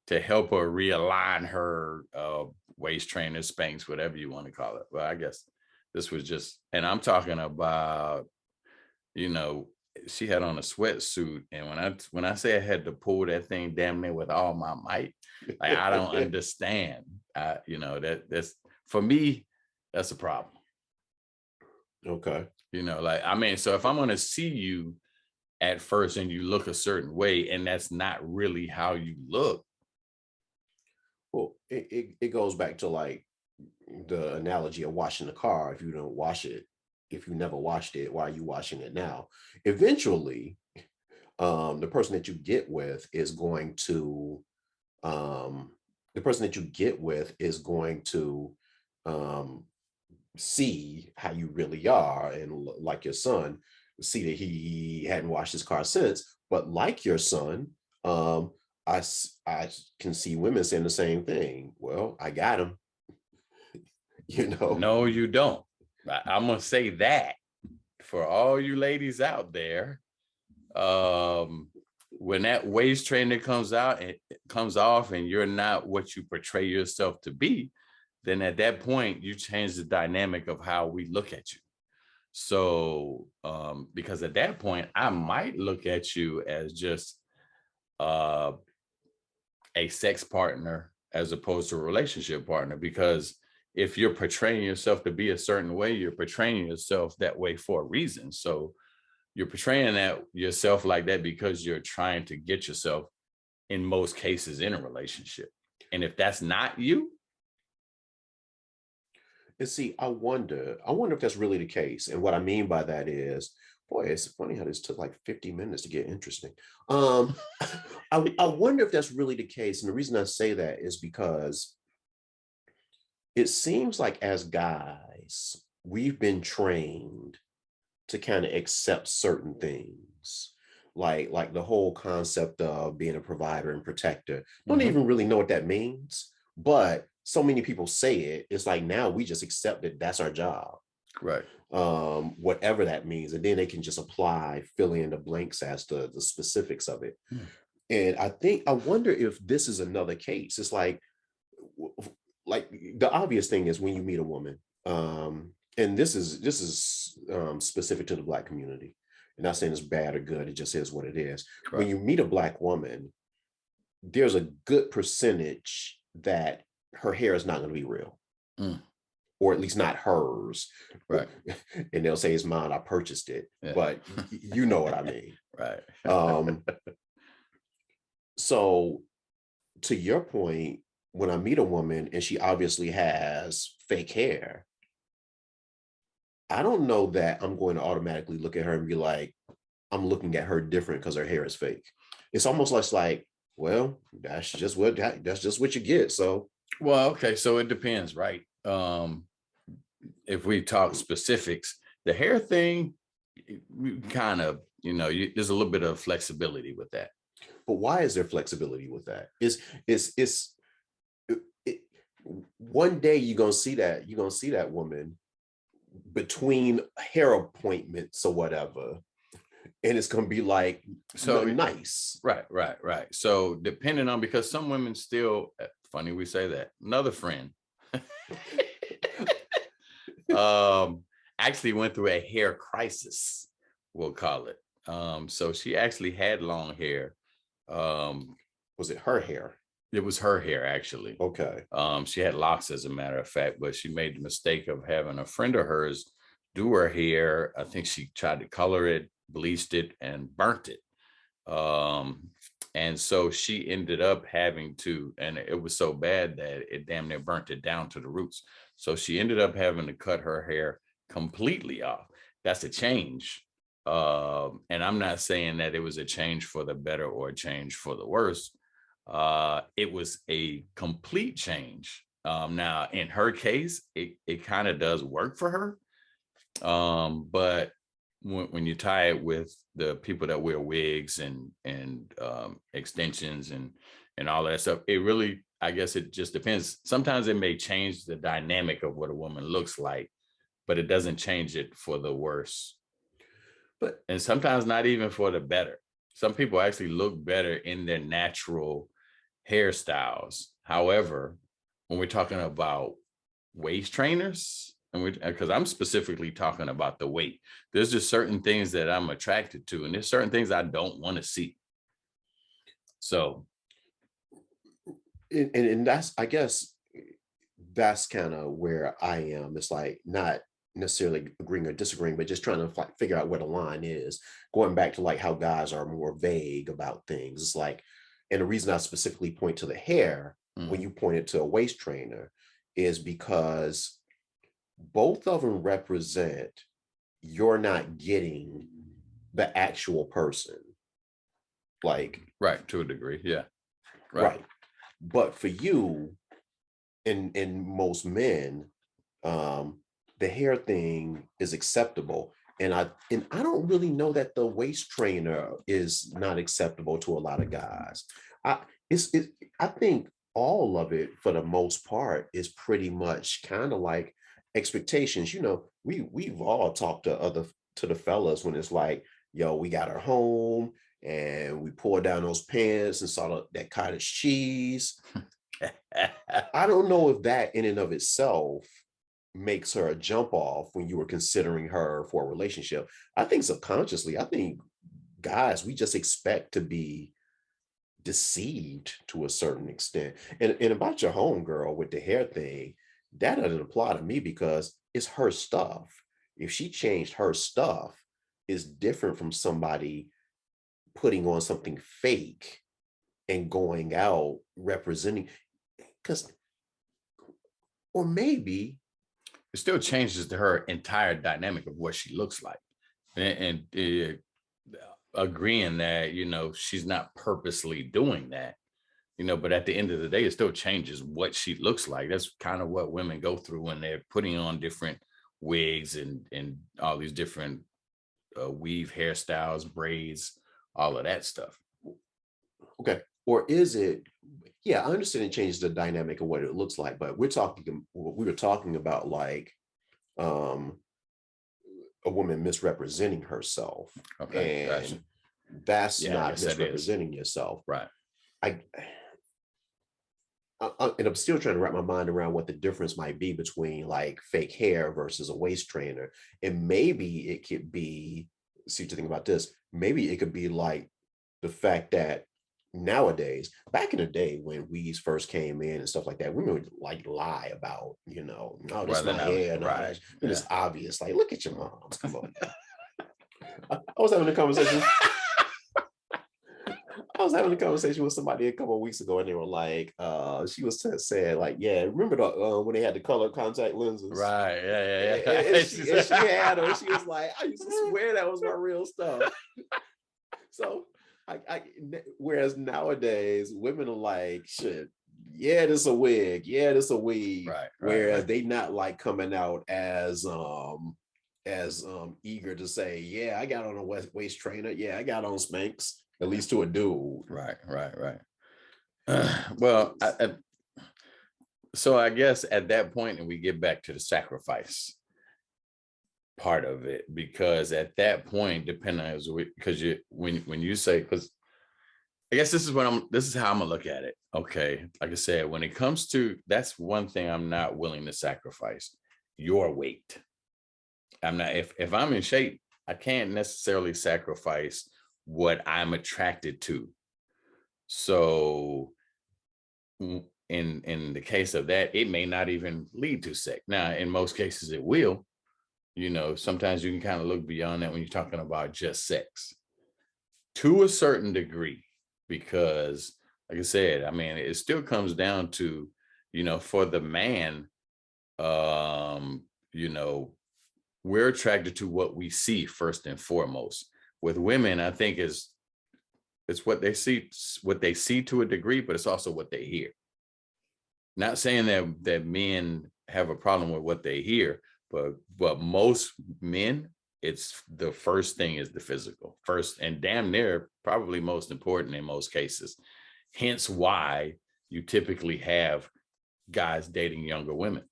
to help her realign her waist trainer, Spanx, whatever you want to call it. Well, I guess this was just, and I'm talking about, you know, she had on a sweatsuit, and when I say I had to pull that thing damn near with all my might, like I don't understand. That's for me, that's a problem. Okay. Like, I mean, so if I'm gonna see you at first and you look a certain way, and that's not really how you look. Well, it goes back to like the analogy of washing the car. If you don't wash it, if you never washed it, why are you washing it now? Eventually, the person that you get with is going to um, the person that you get with is going to um, see how you really are, and like your son, see that he hadn't washed his car since. But like your son, um, I can see women saying the same thing. Well, I got him, you know. No, you don't. I'm gonna say that for all you ladies out there, um, when that waist trainer comes out and it comes off, and you're not what you portray yourself to be, then at that point you change the dynamic of how we look at you. So, because at that point I might look at you as just uh, a sex partner as opposed to a relationship partner, because if you're portraying yourself to be a certain way, you're portraying yourself that way for a reason. So you're portraying that yourself like that because you're trying to get yourself, in most cases, in a relationship. And if that's not you, And see, I wonder if that's really the case. And what I mean by that is Boy, it's funny how this took like 50 minutes to get interesting. Um, I wonder if that's really the case. And the reason I say that is because it seems like as guys, we've been trained to kind of accept certain things. Like the whole concept of being a provider and protector. Don't Mhm. even really know what that means, but so many people say it. It's like now we just accept it. That's our job, Right. whatever that means, and then they can just apply, fill in the blanks as to the specifics of it. Mm. And I wonder if this is another case. It's like the obvious thing is when you meet a woman, and this is specific to the Black community. And not saying it's bad or good, it just is what it is. When Right. you meet a Black woman, there's a good percentage that her hair is not going to be real, Mm. or at least not hers. Right. And they'll say it's mine, I purchased it, Yeah. but you know what I mean. Right. Um, so to your point, when I meet a woman and she obviously has fake hair, I don't know that I'm going to automatically look at her and be like, I'm looking at her different because her hair is fake. It's almost like, well, that's just what you get. So Well, okay, so it depends, right? If we talk specifics, the hair thing, kind of, there's a little bit of flexibility with that. but why is there flexibility with that? Is it, one day you're gonna see that woman between hair appointments or whatever, and it's gonna be like So, nice. right. So, depending on, because some women still, funny we say that. Another friend um actually went through a hair crisis, we'll call it. So she actually had long hair. Um, Was it her hair? it was her hair actually. Okay. She had locks, as a matter of fact, but she made the mistake of having a friend of hers do her hair. I think she tried to color it, bleached it, and burnt it. Um, and so she ended up having to, and it was so bad that it damn near burnt it down to the roots. So she ended up having to cut her hair completely off. That's a change. And I'm not saying that it was a change for the better or a change for the worse. It was a complete change. Now, in her case, it kind of does work for her. But when you tie it with the people that wear wigs and extensions and all that stuff, it really, I guess it just depends. Sometimes it may change the dynamic of what a woman looks like, but it doesn't change it for the worse. But And sometimes not even for the better. Some people actually look better in their natural hairstyles. However, when we're talking about waist trainers, and because I'm specifically talking about the weight, there's just certain things that I'm attracted to, and there's certain things I don't want to see. So, and that's, I guess that's kind of where I am. It's like not necessarily agreeing or disagreeing, but just trying to like figure out where the line is. Going back to like how guys are more vague about things. It's like, and the reason I specifically point to the hair when you pointed to a waist trainer is because both of them represent you're not getting the actual person. Like, right, to a degree, yeah, right. But for you, and most men, the hair thing is acceptable. And I don't really know that the waist trainer is not acceptable to a lot of guys. I it I think all of it for the most part is pretty much kind of like expectations. We've all talked to the fellas when it's like, yo, we got our home and we poured down those pants and saw that cottage cheese. I don't know if that in and of itself makes her a jump off when you were considering her for a relationship. I think subconsciously, I think guys, we just expect to be deceived to a certain extent. And about your homegirl with the hair thing, that doesn't apply to me because it's her stuff. If she changed her stuff, is different from somebody putting on something fake and going out representing, because, or maybe it still changes to her entire dynamic of what she looks like. and agreeing that, she's not purposely doing that, but at the end of the day, it still changes what she looks like. That's kind of what women go through when they're putting on different wigs and all these different weave hairstyles, braids, all of that stuff. Okay. Or is it, yeah, I understand it changes the dynamic of what it looks like, but we were talking about like um a woman misrepresenting herself. Okay, gotcha. And that's Yeah, I not guess that is misrepresenting yourself. right. I, and I'm still trying to wrap my mind around what the difference might be between like fake hair versus a waist trainer. And maybe it could be, see to think about this, maybe it could be like the fact that nowadays, back in the day when weaves first came in and stuff like that, women would like lie about, no, this is Rather my than hair, no, right. that's, and Yeah. it's obvious. Like, look at your moms, come on. I was having a conversation. I was having a conversation with somebody a couple of weeks ago, and they were like, she was saying, like, yeah, remember the when they had the color contact lenses? Right. Yeah. And, Yeah. and she had them, and she was like, I used to swear that was my real stuff. So whereas nowadays women are like, shit, yeah, this a wig, yeah, this a weave. Right. Whereas they not like coming out as eager to say, yeah, I got on a waist trainer, yeah, I got on Spanx, at least to a dude. Right. Well, so I guess at that point, and we get back to the sacrifice part of it, because at that point, depending on because when you say, because I guess this is how I'm gonna look at it. Okay, like I said, when it comes to, that's one thing I'm not willing to sacrifice: your weight. I'm not, if I'm in shape, I can't necessarily sacrifice what I'm attracted to. So in the case of that, it may not even lead to sex. Now, in most cases, it will. Sometimes you can kind of look beyond that when you're talking about just sex to a certain degree, because like I said, I mean, it still comes down to, for the man, um, you know, we're attracted to what we see first and foremost. With women, I think it's what they see to a degree, but it's also what they hear. Not saying that men have a problem with what they hear, but most men, it's the first thing is the physical first, and damn near probably most important in most cases. Hence why you typically have guys dating younger women.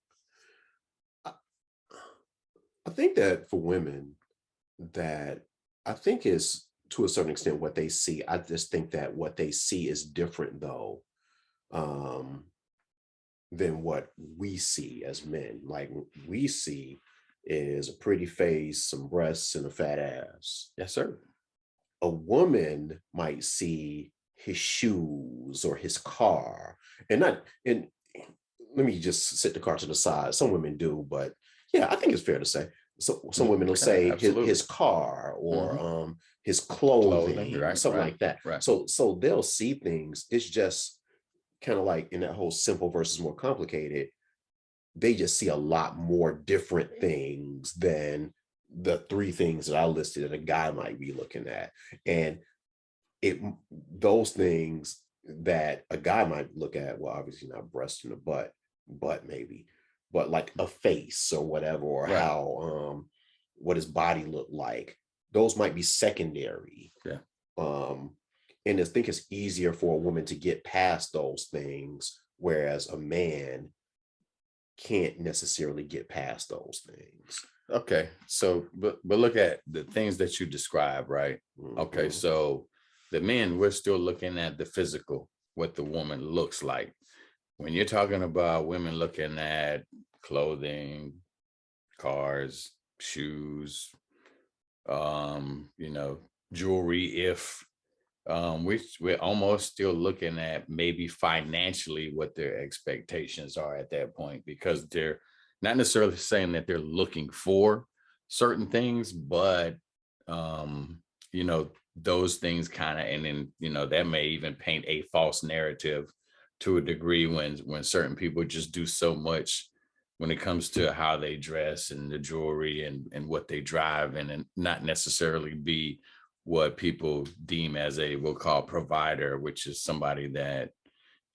I think that for women, that I think is to a certain extent what they see. I just think that what they see is different though, um, than what we see as men. Like we see is a pretty face, some breasts, and a fat ass. Yes, sir. A woman might see his shoes or his car, and not and let me just set the car to the side. Some women do, but yeah, I think it's fair to say. So some women will say his car or his clothing, Right, something right, like that. right. So they'll see things. It's just kind of like in that whole simple versus more complicated. They just see a lot more different things than the three things that I listed that a guy might be looking at. And it those things that a guy might look at, well, obviously not breast and a butt maybe, but like a face or whatever, or Right. how what his body looked like, those might be secondary. Yeah. And I think it's easier for a woman to get past those things, whereas a man can't necessarily get past those things. Okay. So, but look at the things that you describe, right? Okay. Mhm. So the men, we're still looking at the physical, what the woman looks like. When you're talking about women looking at clothing, cars, shoes, jewelry, if we're almost still looking at maybe financially what their expectations are at that point, because they're not necessarily saying that they're looking for certain things, but those things kind of, and then that may even paint a false narrative to a degree when certain people just do so much when it comes to how they dress and the jewelry and what they drive, and not necessarily be what people deem as a, we'll call provider, which is somebody that,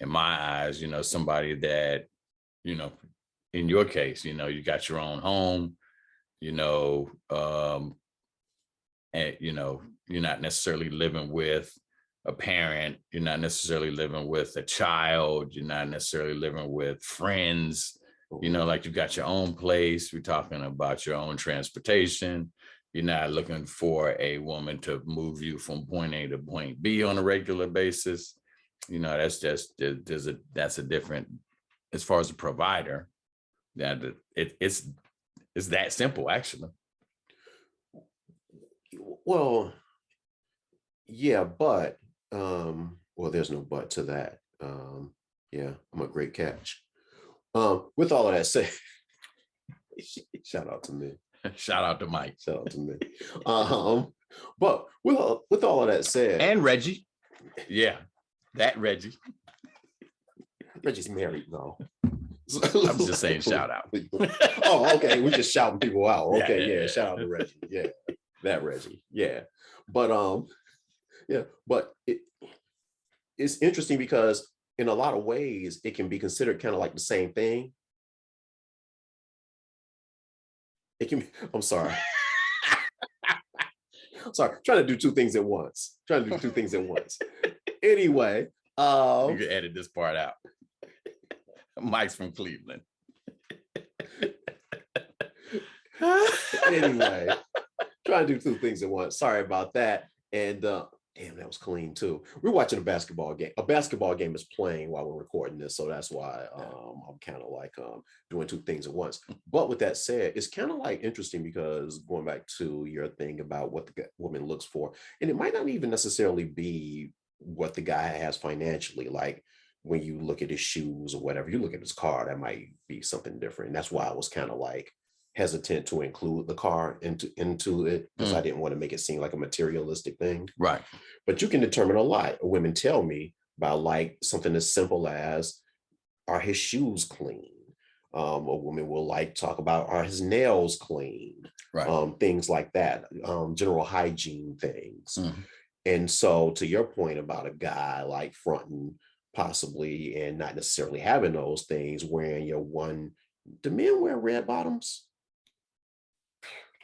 in my eyes, somebody that, in your case, you got your own home, and, you're not necessarily living with a parent, you're not necessarily living with a child, you're not necessarily living with friends, like you've got your own place, we're talking about your own transportation. You're not looking for a woman to move you from point A to point B on a regular basis. That's just, that's a different, as far as a provider, that it's that simple, actually. Well, yeah, but well, there's no but to that. Yeah, I'm a great catch. With all of that said, shout out to me. Shout out to Mike. Shout out to me. But with all of that said, and Reggie, yeah, that Reggie's married now. I'm just saying, shout out. Oh, okay. We're just shouting people out. Okay, Yeah. Shout out to Reggie. Yeah, that Reggie. Yeah, but it's interesting because in a lot of ways it can be considered kind of like the same thing. It can be, I'm sorry. Sorry, trying to do two things at once. Anyway, you can edit this part out. Mike's from Cleveland. Anyway, trying to do two things at once. Sorry about that. And damn, that was clean too. We're watching a basketball game. A basketball game is playing while we're recording this, so that's why I'm kind of like doing two things at once. But with that said, it's kind of like interesting because going back to your thing about what the woman looks for, and it might not even necessarily be what the guy has financially. Like when you look at his shoes or whatever, you look at his car, that might be something different. And that's why I was kind of like hesitant to include the car into it, because I didn't want to make it seem like a materialistic thing. Right. But you can determine a lot. Women tell me about like something as simple as, are his shoes clean? A woman will like talk about, are his nails clean? Right. Things like that, general hygiene things. And so to your point about a guy like fronting possibly and not necessarily having those things, wearing your one, do men wear red bottoms?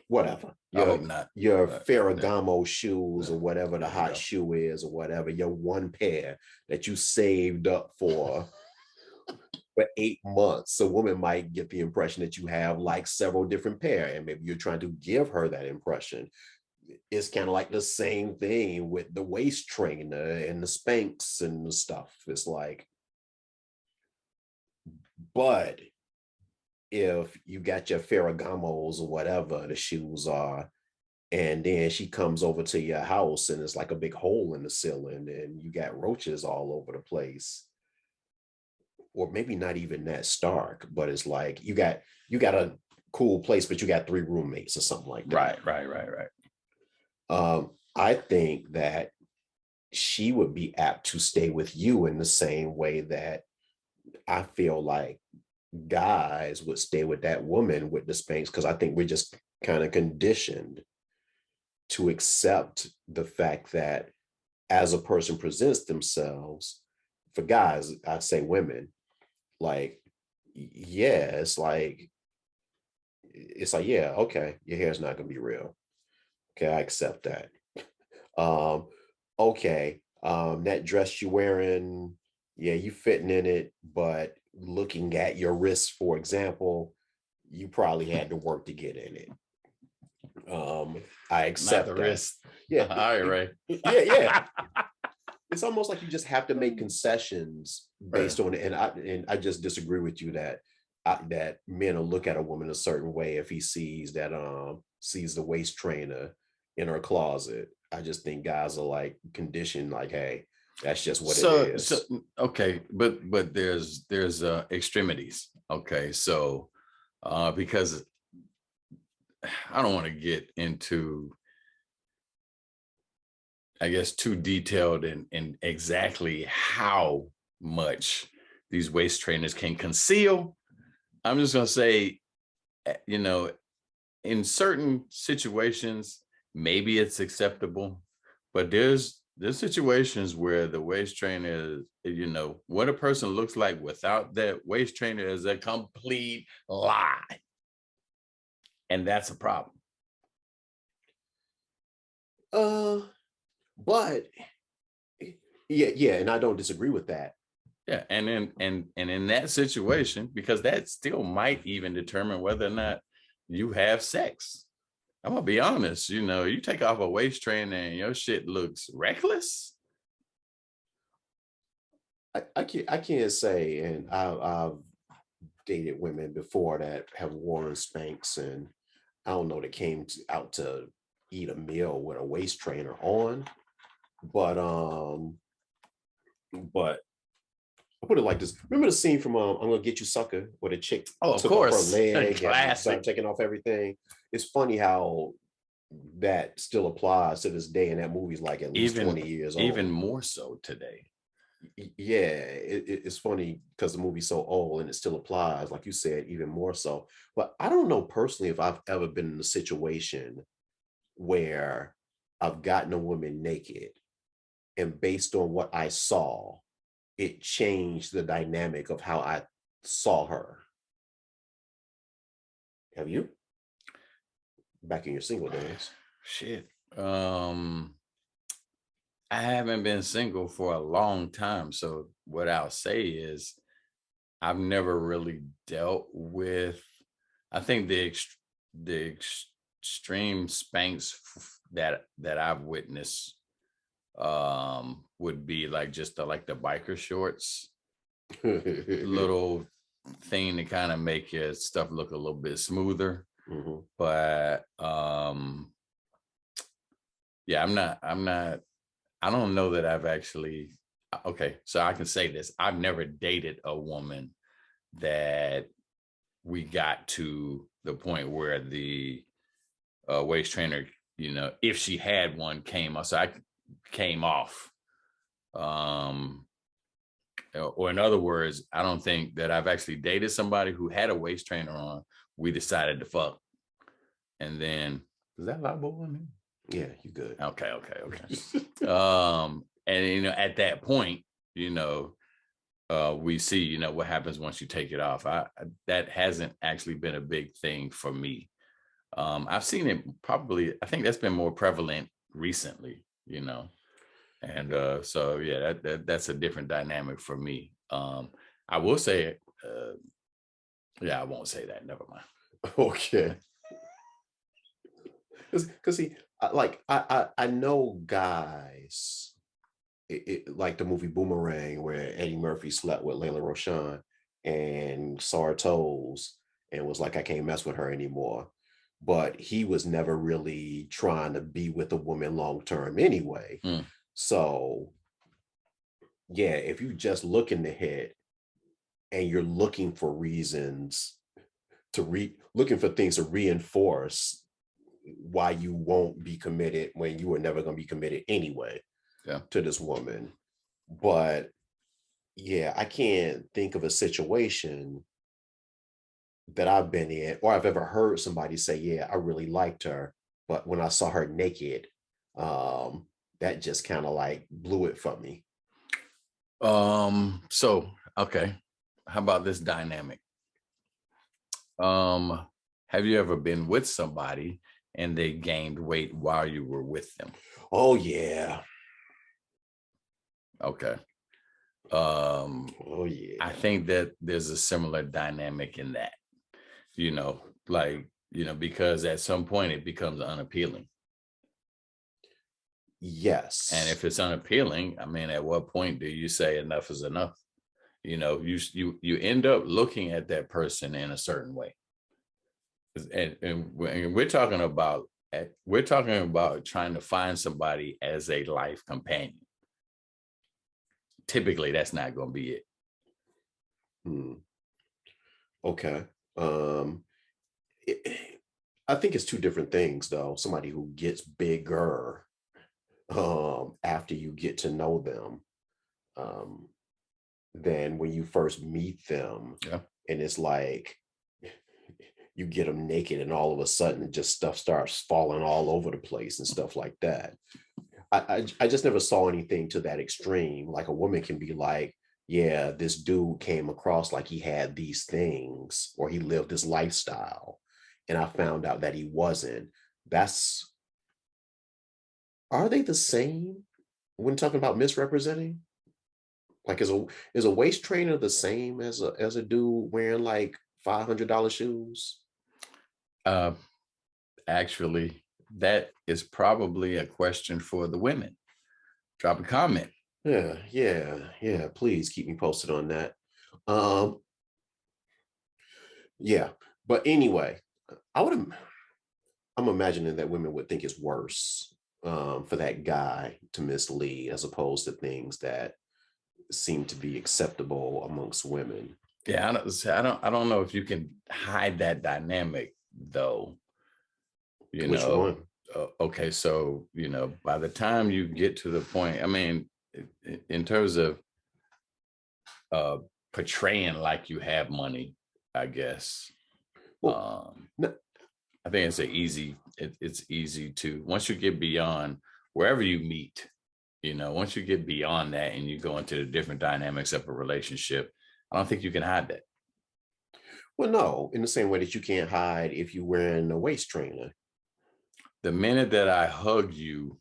Whatever. I hope not. Your Ferragamo shoes or whatever the hot shoe is or whatever, your one pair that you saved up for 8 months. A woman might get the impression that you have like several different pair, and maybe you're trying to give her that impression. It's kind of like the same thing with the waist trainer and the Spanx and the stuff. It's like, but if you got your Ferragamos or whatever the shoes are, and then she comes over to your house and it's like a big hole in the ceiling and you got roaches all over the place, or maybe not even that stark, but it's like you got a cool place, but you got 3 roommates or something like that. Right. I think that she would be apt to stay with you in the same way that I feel like guys would stay with that woman with the Spanx, because I think we're just kind of conditioned to accept the fact that as a person presents themselves, for guys, I'd say women, like, yeah, it's like, yeah, okay, your hair's not gonna be real. Okay, I accept that. Okay, that dress you're wearing, yeah, you fitting in it, but looking at your wrists, for example, you probably had to work to get in it. I accept not the that. wrist. Yeah, all right. Yeah. It's almost like you just have to make concessions based on it, and I just disagree with you that men will look at a woman a certain way if he sees the waist trainer in her closet. I just think guys are like conditioned, like, hey, that's just what it is. So okay, but there's extremities. Okay, so because I don't want to get into, I guess, too detailed in exactly how much these waist trainers can conceal I'm just gonna say, you know, in certain situations, maybe it's acceptable, but there's situations where the waist trainer is, what a person looks like without that waist trainer is a complete lie. And that's a problem. But yeah, and I don't disagree with that. Yeah. And in that situation, because that still might even determine whether or not you have sex. I'm gonna be honest, you take off a waist trainer and your shit looks reckless. I can't say, and I've dated women before that have worn Spanx, and I don't know, they came out to eat a meal with a waist trainer on, but but I put it like this. Remember the scene from I'm Gonna Get You Sucker, where the chick Oh, of took off her course. leg and started Classic. taking off everything? It's funny how that still applies to this day, and that movie's like at least Even 20 years even old. more so today. Yeah, it's funny because the movie's so old and it still applies, like you said, even more so. But I don't know personally if I've ever been in a situation where I've gotten a woman naked, and based on what I saw, it changed the dynamic of how I saw her. Have you? Back in your single days? Shit. I haven't been single for a long time. So what I'll say is I've never really dealt with, I think extreme spanks that I've witnessed would be like just like the biker shorts, little thing to kind of make your stuff look a little bit smoother. Mhm. But yeah, I don't know that I've actually, okay, so I can say this. I've never dated a woman that we got to the point where the waist trainer, if she had one, came off. So I came off. Or in other words, I don't think that I've actually dated somebody who had a waist trainer on. We decided to fuck. And then, is that loud in Yeah, you good. Okay. And at that point, we see, what happens once you take it off. That hasn't actually been a big thing for me. I've seen it probably, I think that's been more prevalent recently, and so yeah, that's a different dynamic for me. I will say, yeah, I won't say that. Never mind. Okay. Because see, I know guys, like the movie Boomerang, where Eddie Murphy slept with Layla Roshan and saw her toes and was like, I can't mess with her anymore. But he was never really trying to be with a woman long term anyway. Mm. So yeah, if you just look in the head and you're looking for reasons looking for things to reinforce why you won't be committed when you were never going to be committed anyway, Yeah. to this woman. But yeah, I can't think of a situation that I've been in or I've ever heard somebody say, yeah, I really liked her, but when I saw her naked, that just kind of like blew it for me. So okay, how about this dynamic? Have you ever been with somebody and they gained weight while you were with them? Oh yeah. Okay. Oh yeah. I think that there's a similar dynamic in that, because at some point it becomes unappealing. Yes. And if it's unappealing, I mean, at what point do you say enough is enough? You end up looking at that person in a certain way. And we're talking about trying to find somebody as a life companion. Typically, that's not going to be it. Okay. I think it's two different things though. Somebody who gets bigger after you get to know them, than when you first meet them. Yeah. And it's like you get them naked and all of a sudden just stuff starts falling all over the place and stuff like that. I just never saw anything to that extreme. Like a woman can be like, yeah, this dude came across like he had these things or he lived this lifestyle. And I found out that he wasn't. That's, are they the same when talking about misrepresenting? Like is a waist trainer the same as a dude wearing like $500 shoes? Uh, Actually, that is probably a question for the women. Drop a comment. Yeah, yeah, yeah. Please keep me posted on that. Um, yeah. But anyway, I would I'm imagining that women would think it's worse for that guy to mislead as opposed to things that seem to be acceptable amongst women. Yeah, I don't know if you can hide that dynamic though. You Which know, one? okay, so by the time you get to the point, I mean, in terms of uh portraying like you have money, I guess. Well, Um, no, I think it's easy to, once you get beyond wherever you meet, once you get beyond that and you go into the different dynamics of a relationship, I don't think you can hide that. well, no, in the same way that you can't hide if you're wearing a waist trainer. The minute that I hug you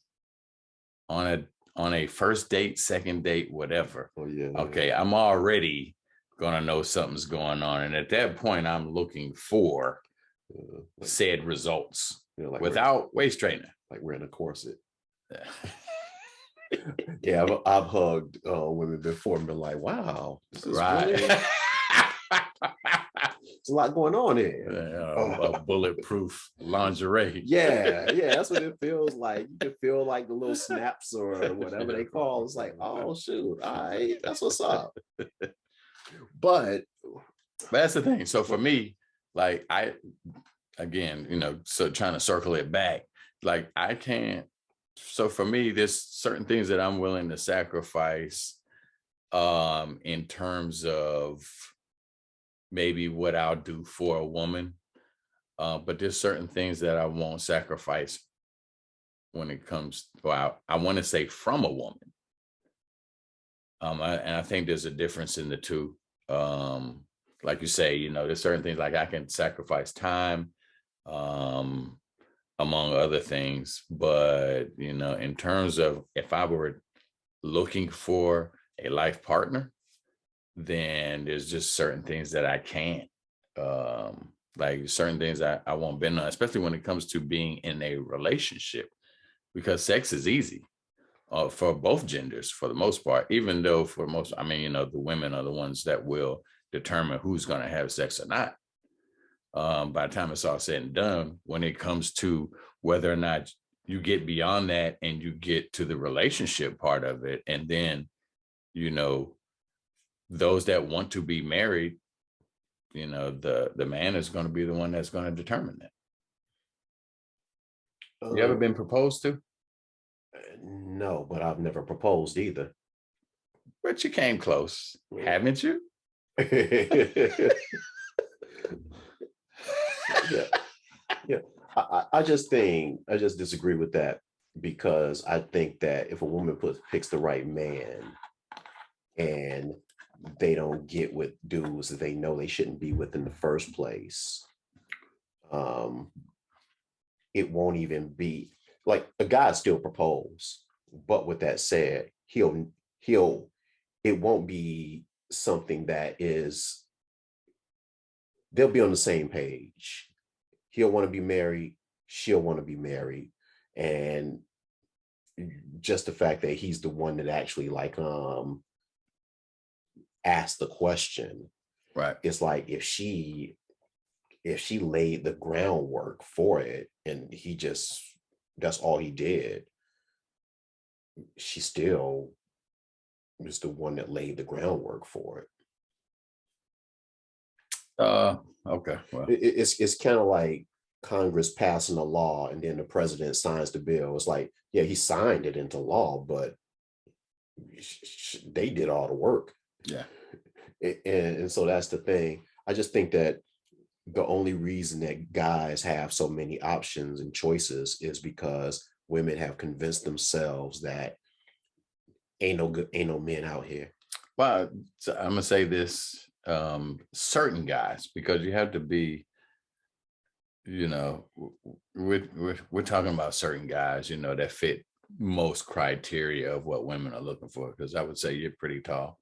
on a first date, second date, whatever, Oh yeah, okay, I'm already gonna know something's going on. And at that point, I'm looking for like, said results like without waist trainer. wearing a corset. Yeah, I've hugged women before and been like, wow, this is Right. really, it's a lot going on here. A bulletproof lingerie. Yeah, yeah, that's what it feels like. You can feel like the little snaps or whatever they call. It's like, oh shoot, all right, that's what's up. But But that's the thing. So for me, like again, so trying to circle it back, like I can't. So for me, there's certain things that I'm willing to sacrifice in terms of maybe what I'll do for a woman. But there's certain things that I won't sacrifice when it comes, well, I want to say from a woman. And I think there's a difference in the two. Like you say, there's certain things like I can sacrifice time, um, among other things. But, in terms of if I were looking for a life partner, then there's just certain things that I can't. Like certain things I won't bend on, especially when it comes to being in a relationship, because sex is easy for both genders for the most part, even though for most, I mean, the women are the ones that will determine who's going to have sex or not. By the time it's all said and done, when it comes to whether or not you get beyond that and you get to the relationship part of it, and then, those that want to be married, the man is going to be the one that's going to determine that. You ever been proposed to? no, but I've never proposed either. But you came close, haven't you? Yeah, yeah. I just disagree with that because I think that if a woman picks the right man and they don't get with dudes that they know they shouldn't be with in the first place, um, it won't even be like a guy still propose. But with that said, he'll it won't be something that is, they'll be on the same page. He'll want to be married, she'll want to be married. And just the fact that he's the one that actually like asked the question, Right. it's like if she laid the groundwork for it and he just, that's all he did, she still is the one that laid the groundwork for it. Okay. Well, It's kind of like Congress passing a law and then the president signs the bill. It's like, yeah, he signed it into law, but they did all the work. yeah. And so that's the thing. I just think that the only reason that guys have so many options and choices is because women have convinced themselves that ain't no men out here. Well, so I'm gonna say this: certain guys, because you have to be, we're talking about certain guys, that fit most criteria of what women are looking for. Because I would say you're pretty tall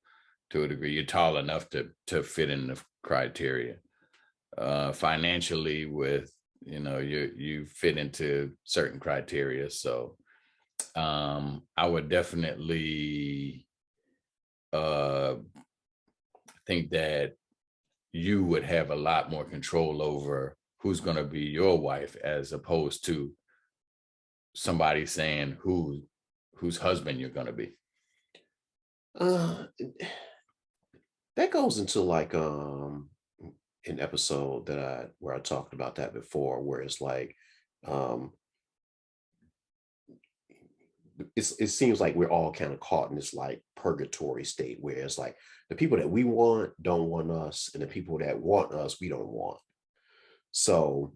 to a degree. You're tall enough to fit in the criteria. Financially, with you fit into certain criteria. So I would definitely think that you would have a lot more control over who's going to be your wife, as opposed to somebody saying whose husband you're going to be. Uh, that goes into like an episode that where I talked about that before, where it's like um it seems like we're all kind of caught in this like purgatory state where it's like the people that we want don't want us, and the people that want us we don't want. So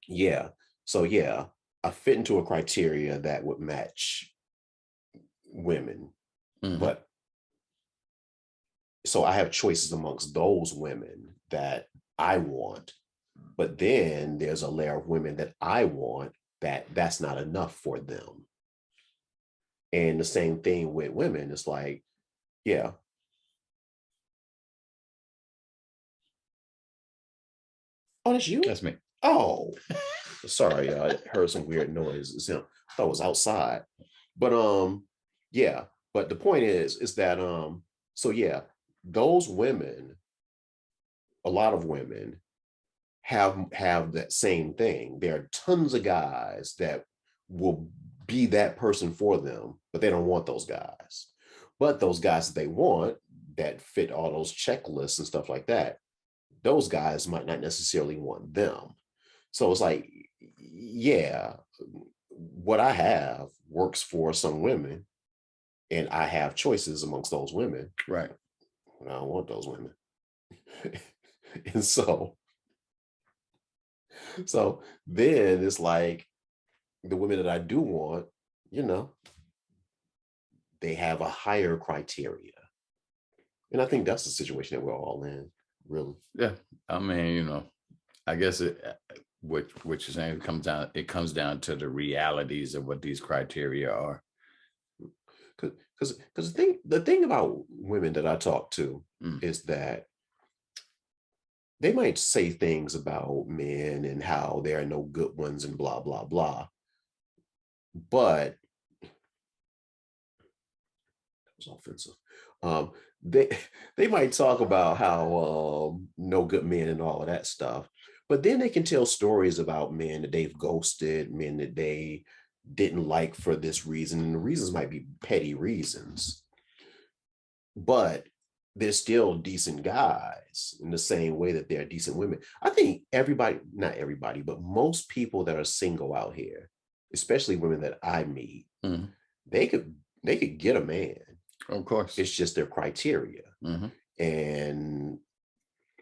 yeah, so yeah, I fit into a criteria that would match women, Mhm. but so I have choices amongst those women that I want, but then there's a layer of women that I want that's not enough for them. And the same thing with women. It's like, yeah. Oh, that's you? That's me. Oh, sorry. I heard some weird noise. It's him. I thought it was outside. But yeah. But the point is that so yeah, those women, a lot of women have that same thing. There are tons of guys that will be that person for them, but they don't want those guys. But those guys that they want that fit all those checklists and stuff like that, those guys might not necessarily want them. So it's like, yeah, what I have works for some women, and I have choices amongst those women. Right. I don't want those women. And so then it's like the women that I do want, you know, they have a higher criteria. And I think that's the situation that we're all in, really. Yeah. I mean, I guess what you're saying comes down to the realities of what these criteria are. Because the thing about women that I talk to Mm. is that they might say things about men and how there are no good ones and blah blah blah. But that was offensive. Um, they they might talk about how no good men and all of that stuff, but then they can tell stories about men that they've ghosted, men that they didn't like for this reason, and the reasons might be petty reasons, but they're still decent guys in the same way that they're decent women. I think everybody, not everybody, but most people that are single out here, especially women that I meet, Mhm. they could they could get a man. Of course. It's just their criteria. Mhm. And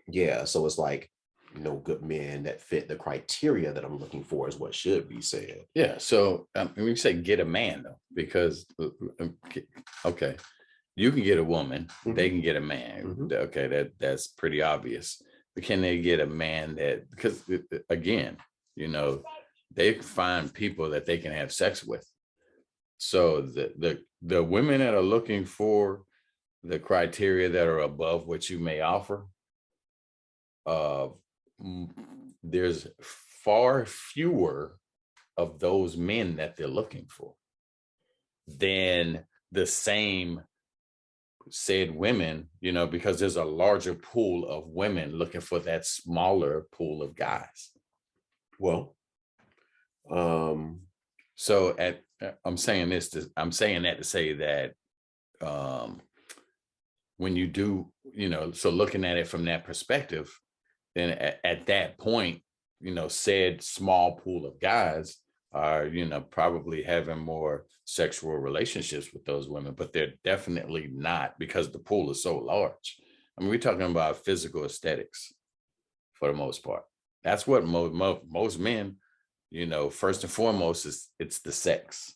yeah, so it's like no good men that fit the criteria that I'm looking for is what should be said. Yeah. So we say get a man though, because okay, you can get a woman, they Mhm, can get a man. mhm. Okay, that's pretty obvious. But can they get a man that, because again, you know, they find people that they can have sex with. So the women that are looking for the criteria that are above what you may offer, uh, mm, there's far fewer of those men that they're looking for than the same said women, because there's a larger pool of women looking for that smaller pool of guys. Well, um, So I'm saying that to say that um, when you do, so looking at it from that perspective, then at that point, said small pool of guys are, probably having more sexual relationships with those women, but they're definitely not, because the pool is so large. I mean, we're talking about physical aesthetics. for the most part. That's what most men, first and foremost it's the sex.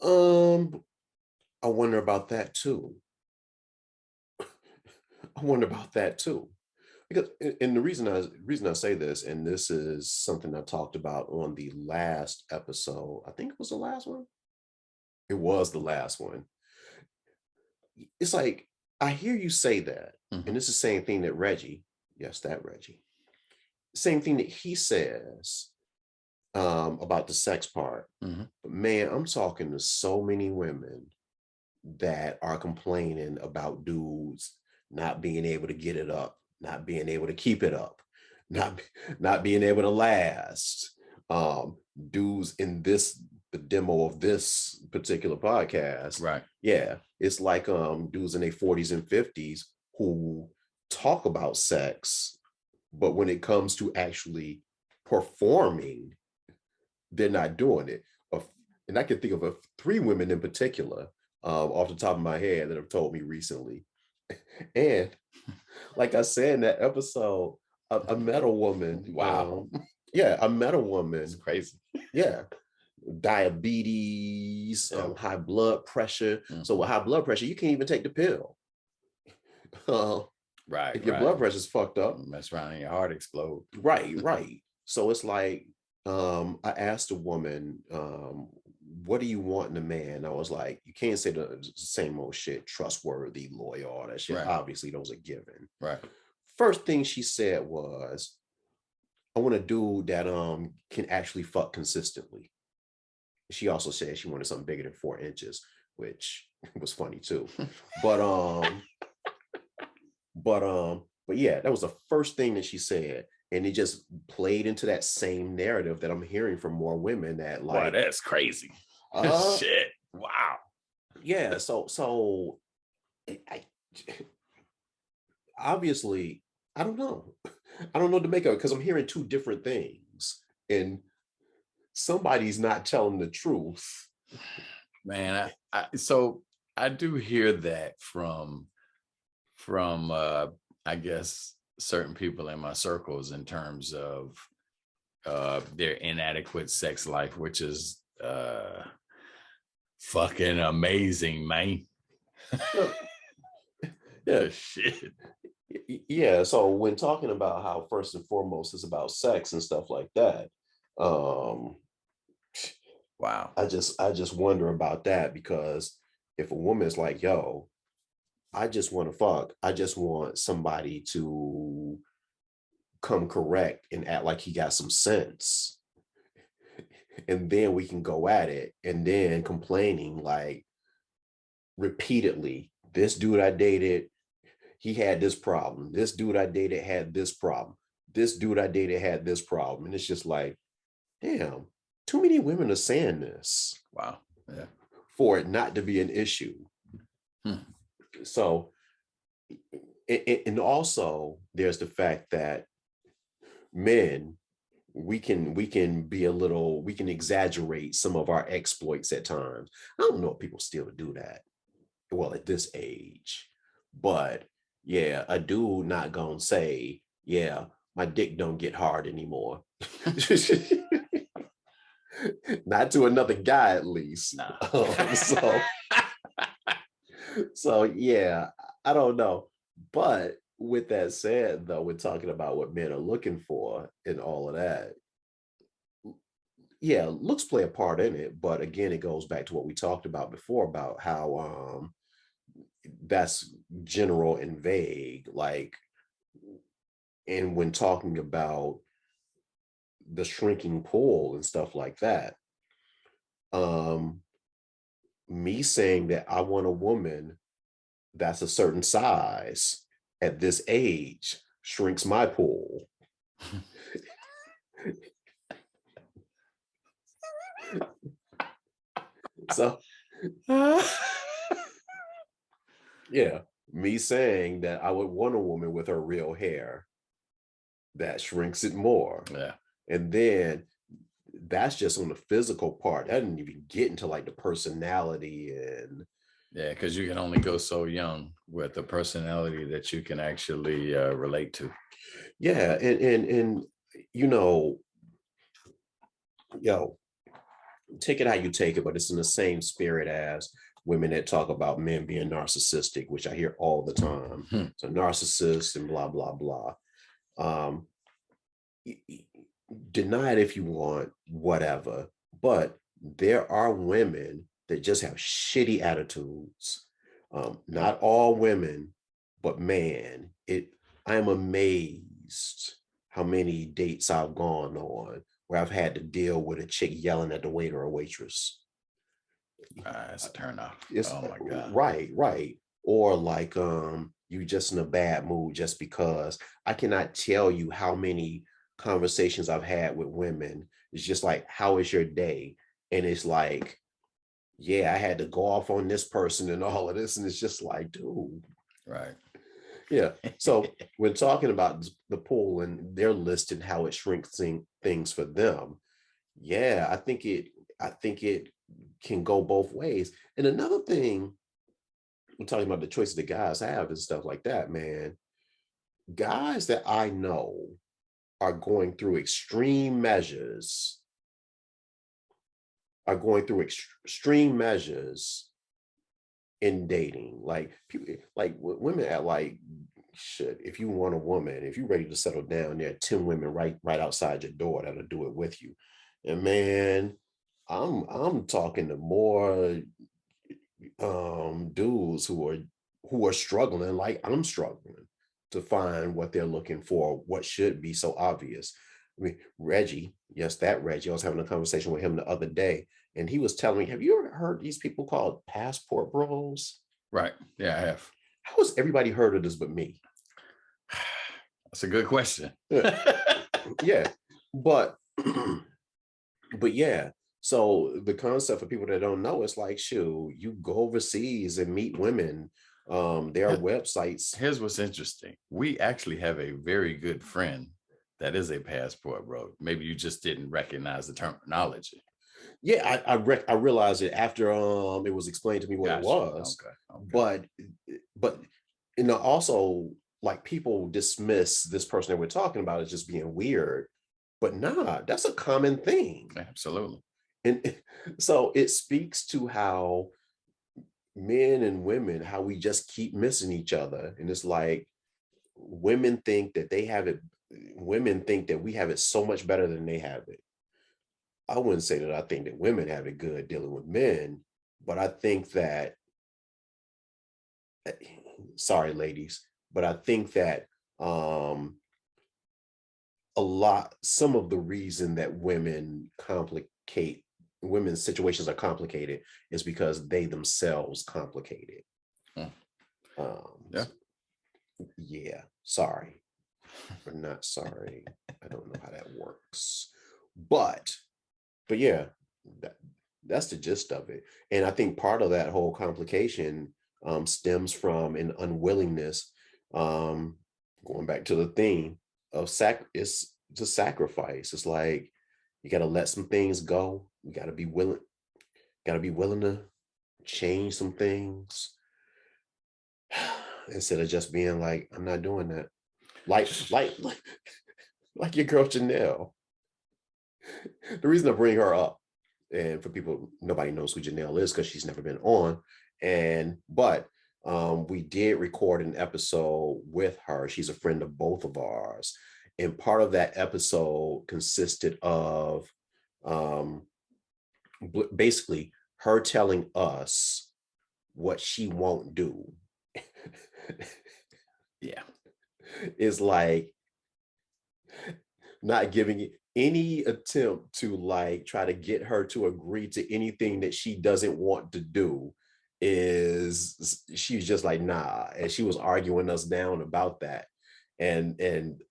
I wonder about that too. I wonder about that too. Because and the reason I say this, and this is something I talked about on the last episode. I think it was the last one. It was the last one. It's like I hear you say that, and Mhm, it's the same thing that Reggie, yes, that Reggie, same thing that he says about the sex part. mhm. But man, I'm talking to so many women that are complaining about dudes not being able to get it up, not being able to keep it up, not not being able to last. Um, Dudes in the demo of this particular podcast, Right. yeah, it's like dudes in their 40s and 50s who talk about sex, but when it comes to actually performing, they're not doing it. And I can think of three women in particular off the top of my head that have told me recently. And like I said in that episode, I met a woman. Wow. Yeah, I met a It's woman. crazy. Yeah, diabetes, Yeah. high blood pressure. So with Mhm. high blood pressure, you can't even take the pill. Uh, Right, if your right. blood pressure's fucked up, Mess around and your heart explode. right, right. So it's like, I asked a woman, what do you want in a man? I was like, you can't say the same old shit, trustworthy, loyal, all that shit. Right, Obviously, those are given. right. First thing she said was, I want a dude that can actually fuck consistently. She also said she wanted something bigger than 4 inches, which was funny too. But but yeah, that was the first thing that she said. And it just played into that same narrative that I'm hearing from more women that Boy, like, that's crazy. uh Shit. Wow. yeah, so I obviously I don't know. I don't know what to make of it because I'm hearing two different things and somebody's not telling the truth. Man, so I do hear that from I guess certain people in my circles in terms of their inadequate sex life, which is fucking amazing, man. Well, yeah, Shit. yeah. So when talking about how first and foremost it's about sex and stuff like that, um, Wow. I just wonder about that because if a woman's like, yo, I just want to fuck, I just want somebody to come correct and act like he got some sense. And then we can go at it and then complaining like repeatedly, this dude I dated, he had this problem. This dude I dated had this problem. This dude I dated had this problem. And it's just like, damn, too many women are saying this Wow. Yeah. for it not to be an issue. Hmm. So, and also there's the fact that men, we can be a little, we can exaggerate some of our exploits at times. I don't know if people still do that. Well, at this age, but yeah, a dude not gonna say, yeah, my dick don't get hard anymore. Not to another guy, at least. Nah. So yeah, I don't know. But with that said, though, we're talking about what men are looking for and all of that. Yeah, looks play a part in it, but again, it goes back to what we talked about before about how that's general and vague. Like, and when talking about the shrinking pool and stuff like that, um, me saying that I want a woman that's a certain size at this age shrinks my pool. So yeah, me saying that I would want a woman with her real hair that shrinks it more. Yeah. And then that's just on the physical part. That didn't even get into like the personality and Yeah, because you can only go so young with a personality that you can actually relate to. Yeah, and you know, yo, take it how you take it, but it's in the same spirit as women that talk about men being narcissistic, which I hear all the time. Hmm. So narcissist and blah blah blah. Um, y- y- deny it if you want, whatever. But there are women that just have shitty attitudes. Yeah. Not all women, but man, it. I am amazed how many dates I've gone on where I've had to deal with a chick yelling at the waiter or waitress. That's a turn off. It's Oh my God. right, right. Or like you just in a bad mood just because. I cannot tell you how many conversations I've had with women. It's just like, how is your day? And it's like, yeah, I had to go off on this person and all of this. And it's just like, dude, Right. yeah. So when talking about the pool and they're listing how it shrinks things for them, yeah, I think it can go both ways. And another thing, we're talking about the choices that guys have and stuff like that, man. Guys that I know are going through extreme measures, are going through extreme measures in dating. Like people, like women at like, shit. If you want a woman, if you're ready to settle down, there are 10 women right outside your door that'll do it with you. And man, I'm talking to more dudes who are struggling like I'm struggling to find what they're looking for, what should be so obvious. I mean, Reggie, yes, that Reggie. I was having a conversation with him the other day, and he was telling me, have you ever heard these people called passport bros? Right. Yeah, I have. How has everybody heard of this but me? That's a good question. Yeah, yeah. But but yeah, so the concept for people that don't know, it's like, shoot, you go overseas and meet women. There are websites. Here's what's interesting. We actually have a very good friend that is a passport bro. Maybe you just didn't recognize the terminology. Yeah, I realized it after it was explained to me what it Gotcha. was. Okay. Okay. But also, like, people dismiss this person that we're talking about as just being weird, but nah, that's a common thing. Absolutely. And so it speaks to how men and women, how we just keep missing each other. And it's like, women think that they have it, women think that we have it so much better than they have it. I wouldn't say that I think that women have it good dealing with men, but I think that, sorry, ladies, but I think that some of the reason that women's situations are complicated is because they themselves complicate it. Hmm. Yeah. So, yeah, sorry, or not sorry. I don't know how that works, but yeah, that, that's the gist of it. And I think part of that whole complication stems from an unwillingness, um, going back to the theme of it's to sacrifice. It's like you got to let some things go. You got to be willing to change some things instead of just being like, I'm not doing that. Like your girl Janelle. The reason I bring her up, and for people, nobody knows who Janelle is because she's never been on. But we did record an episode with her. She's a friend of both of ours. And part of that episode consisted of um, basically her telling us what she won't do. Yeah. Is like not giving it any attempt to like try to get her to agree to anything that she doesn't want to do. Is she's just like, nah, and she was arguing us down about that. And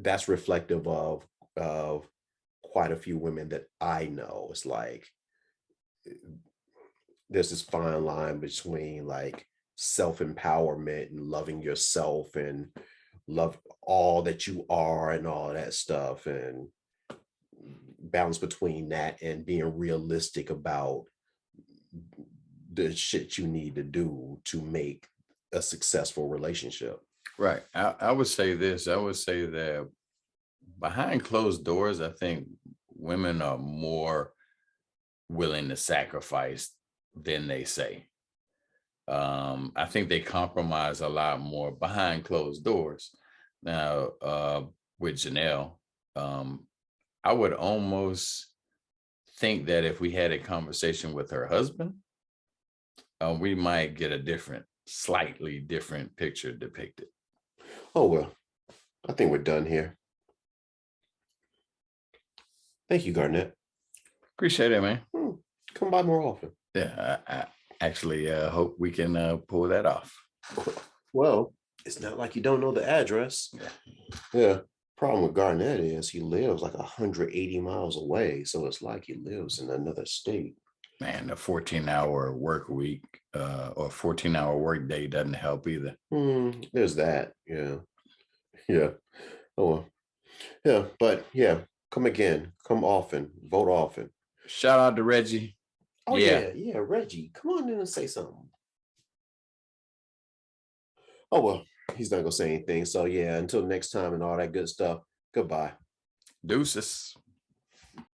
that's reflective of quite a few women that I know. It's like there's this fine line between like self-empowerment and loving yourself and love all that you are and all that stuff, and balance between that and being realistic about the shit you need to do to make a successful relationship. Right. I would say this. I would say that behind closed doors, I think women are more willing to sacrifice than they say. I think they compromise a lot more behind closed doors. Now, with Janelle, um, I would almost think that if we had a conversation with her husband, we might get a slightly different picture depicted. Oh, well, I think we're done here. Thank you, Garnett. Appreciate it, man. Come by more often. Yeah, I actually hope we can pull that off. Well, it's not like you don't know the address. Yeah. Problem with Garnett is he lives like 180 miles away. So it's like he lives in another state. Man, a 14-hour work week or 14-hour work day doesn't help either. There's that. Yeah. Yeah. Oh, well. Yeah. But yeah, come again. Come often. Vote often. Shout out to Reggie. Oh, Yeah. yeah. Yeah. Reggie, come on in and say something. Oh, well, he's not going to say anything. So, yeah, until next time and all that good stuff. Goodbye. Deuces.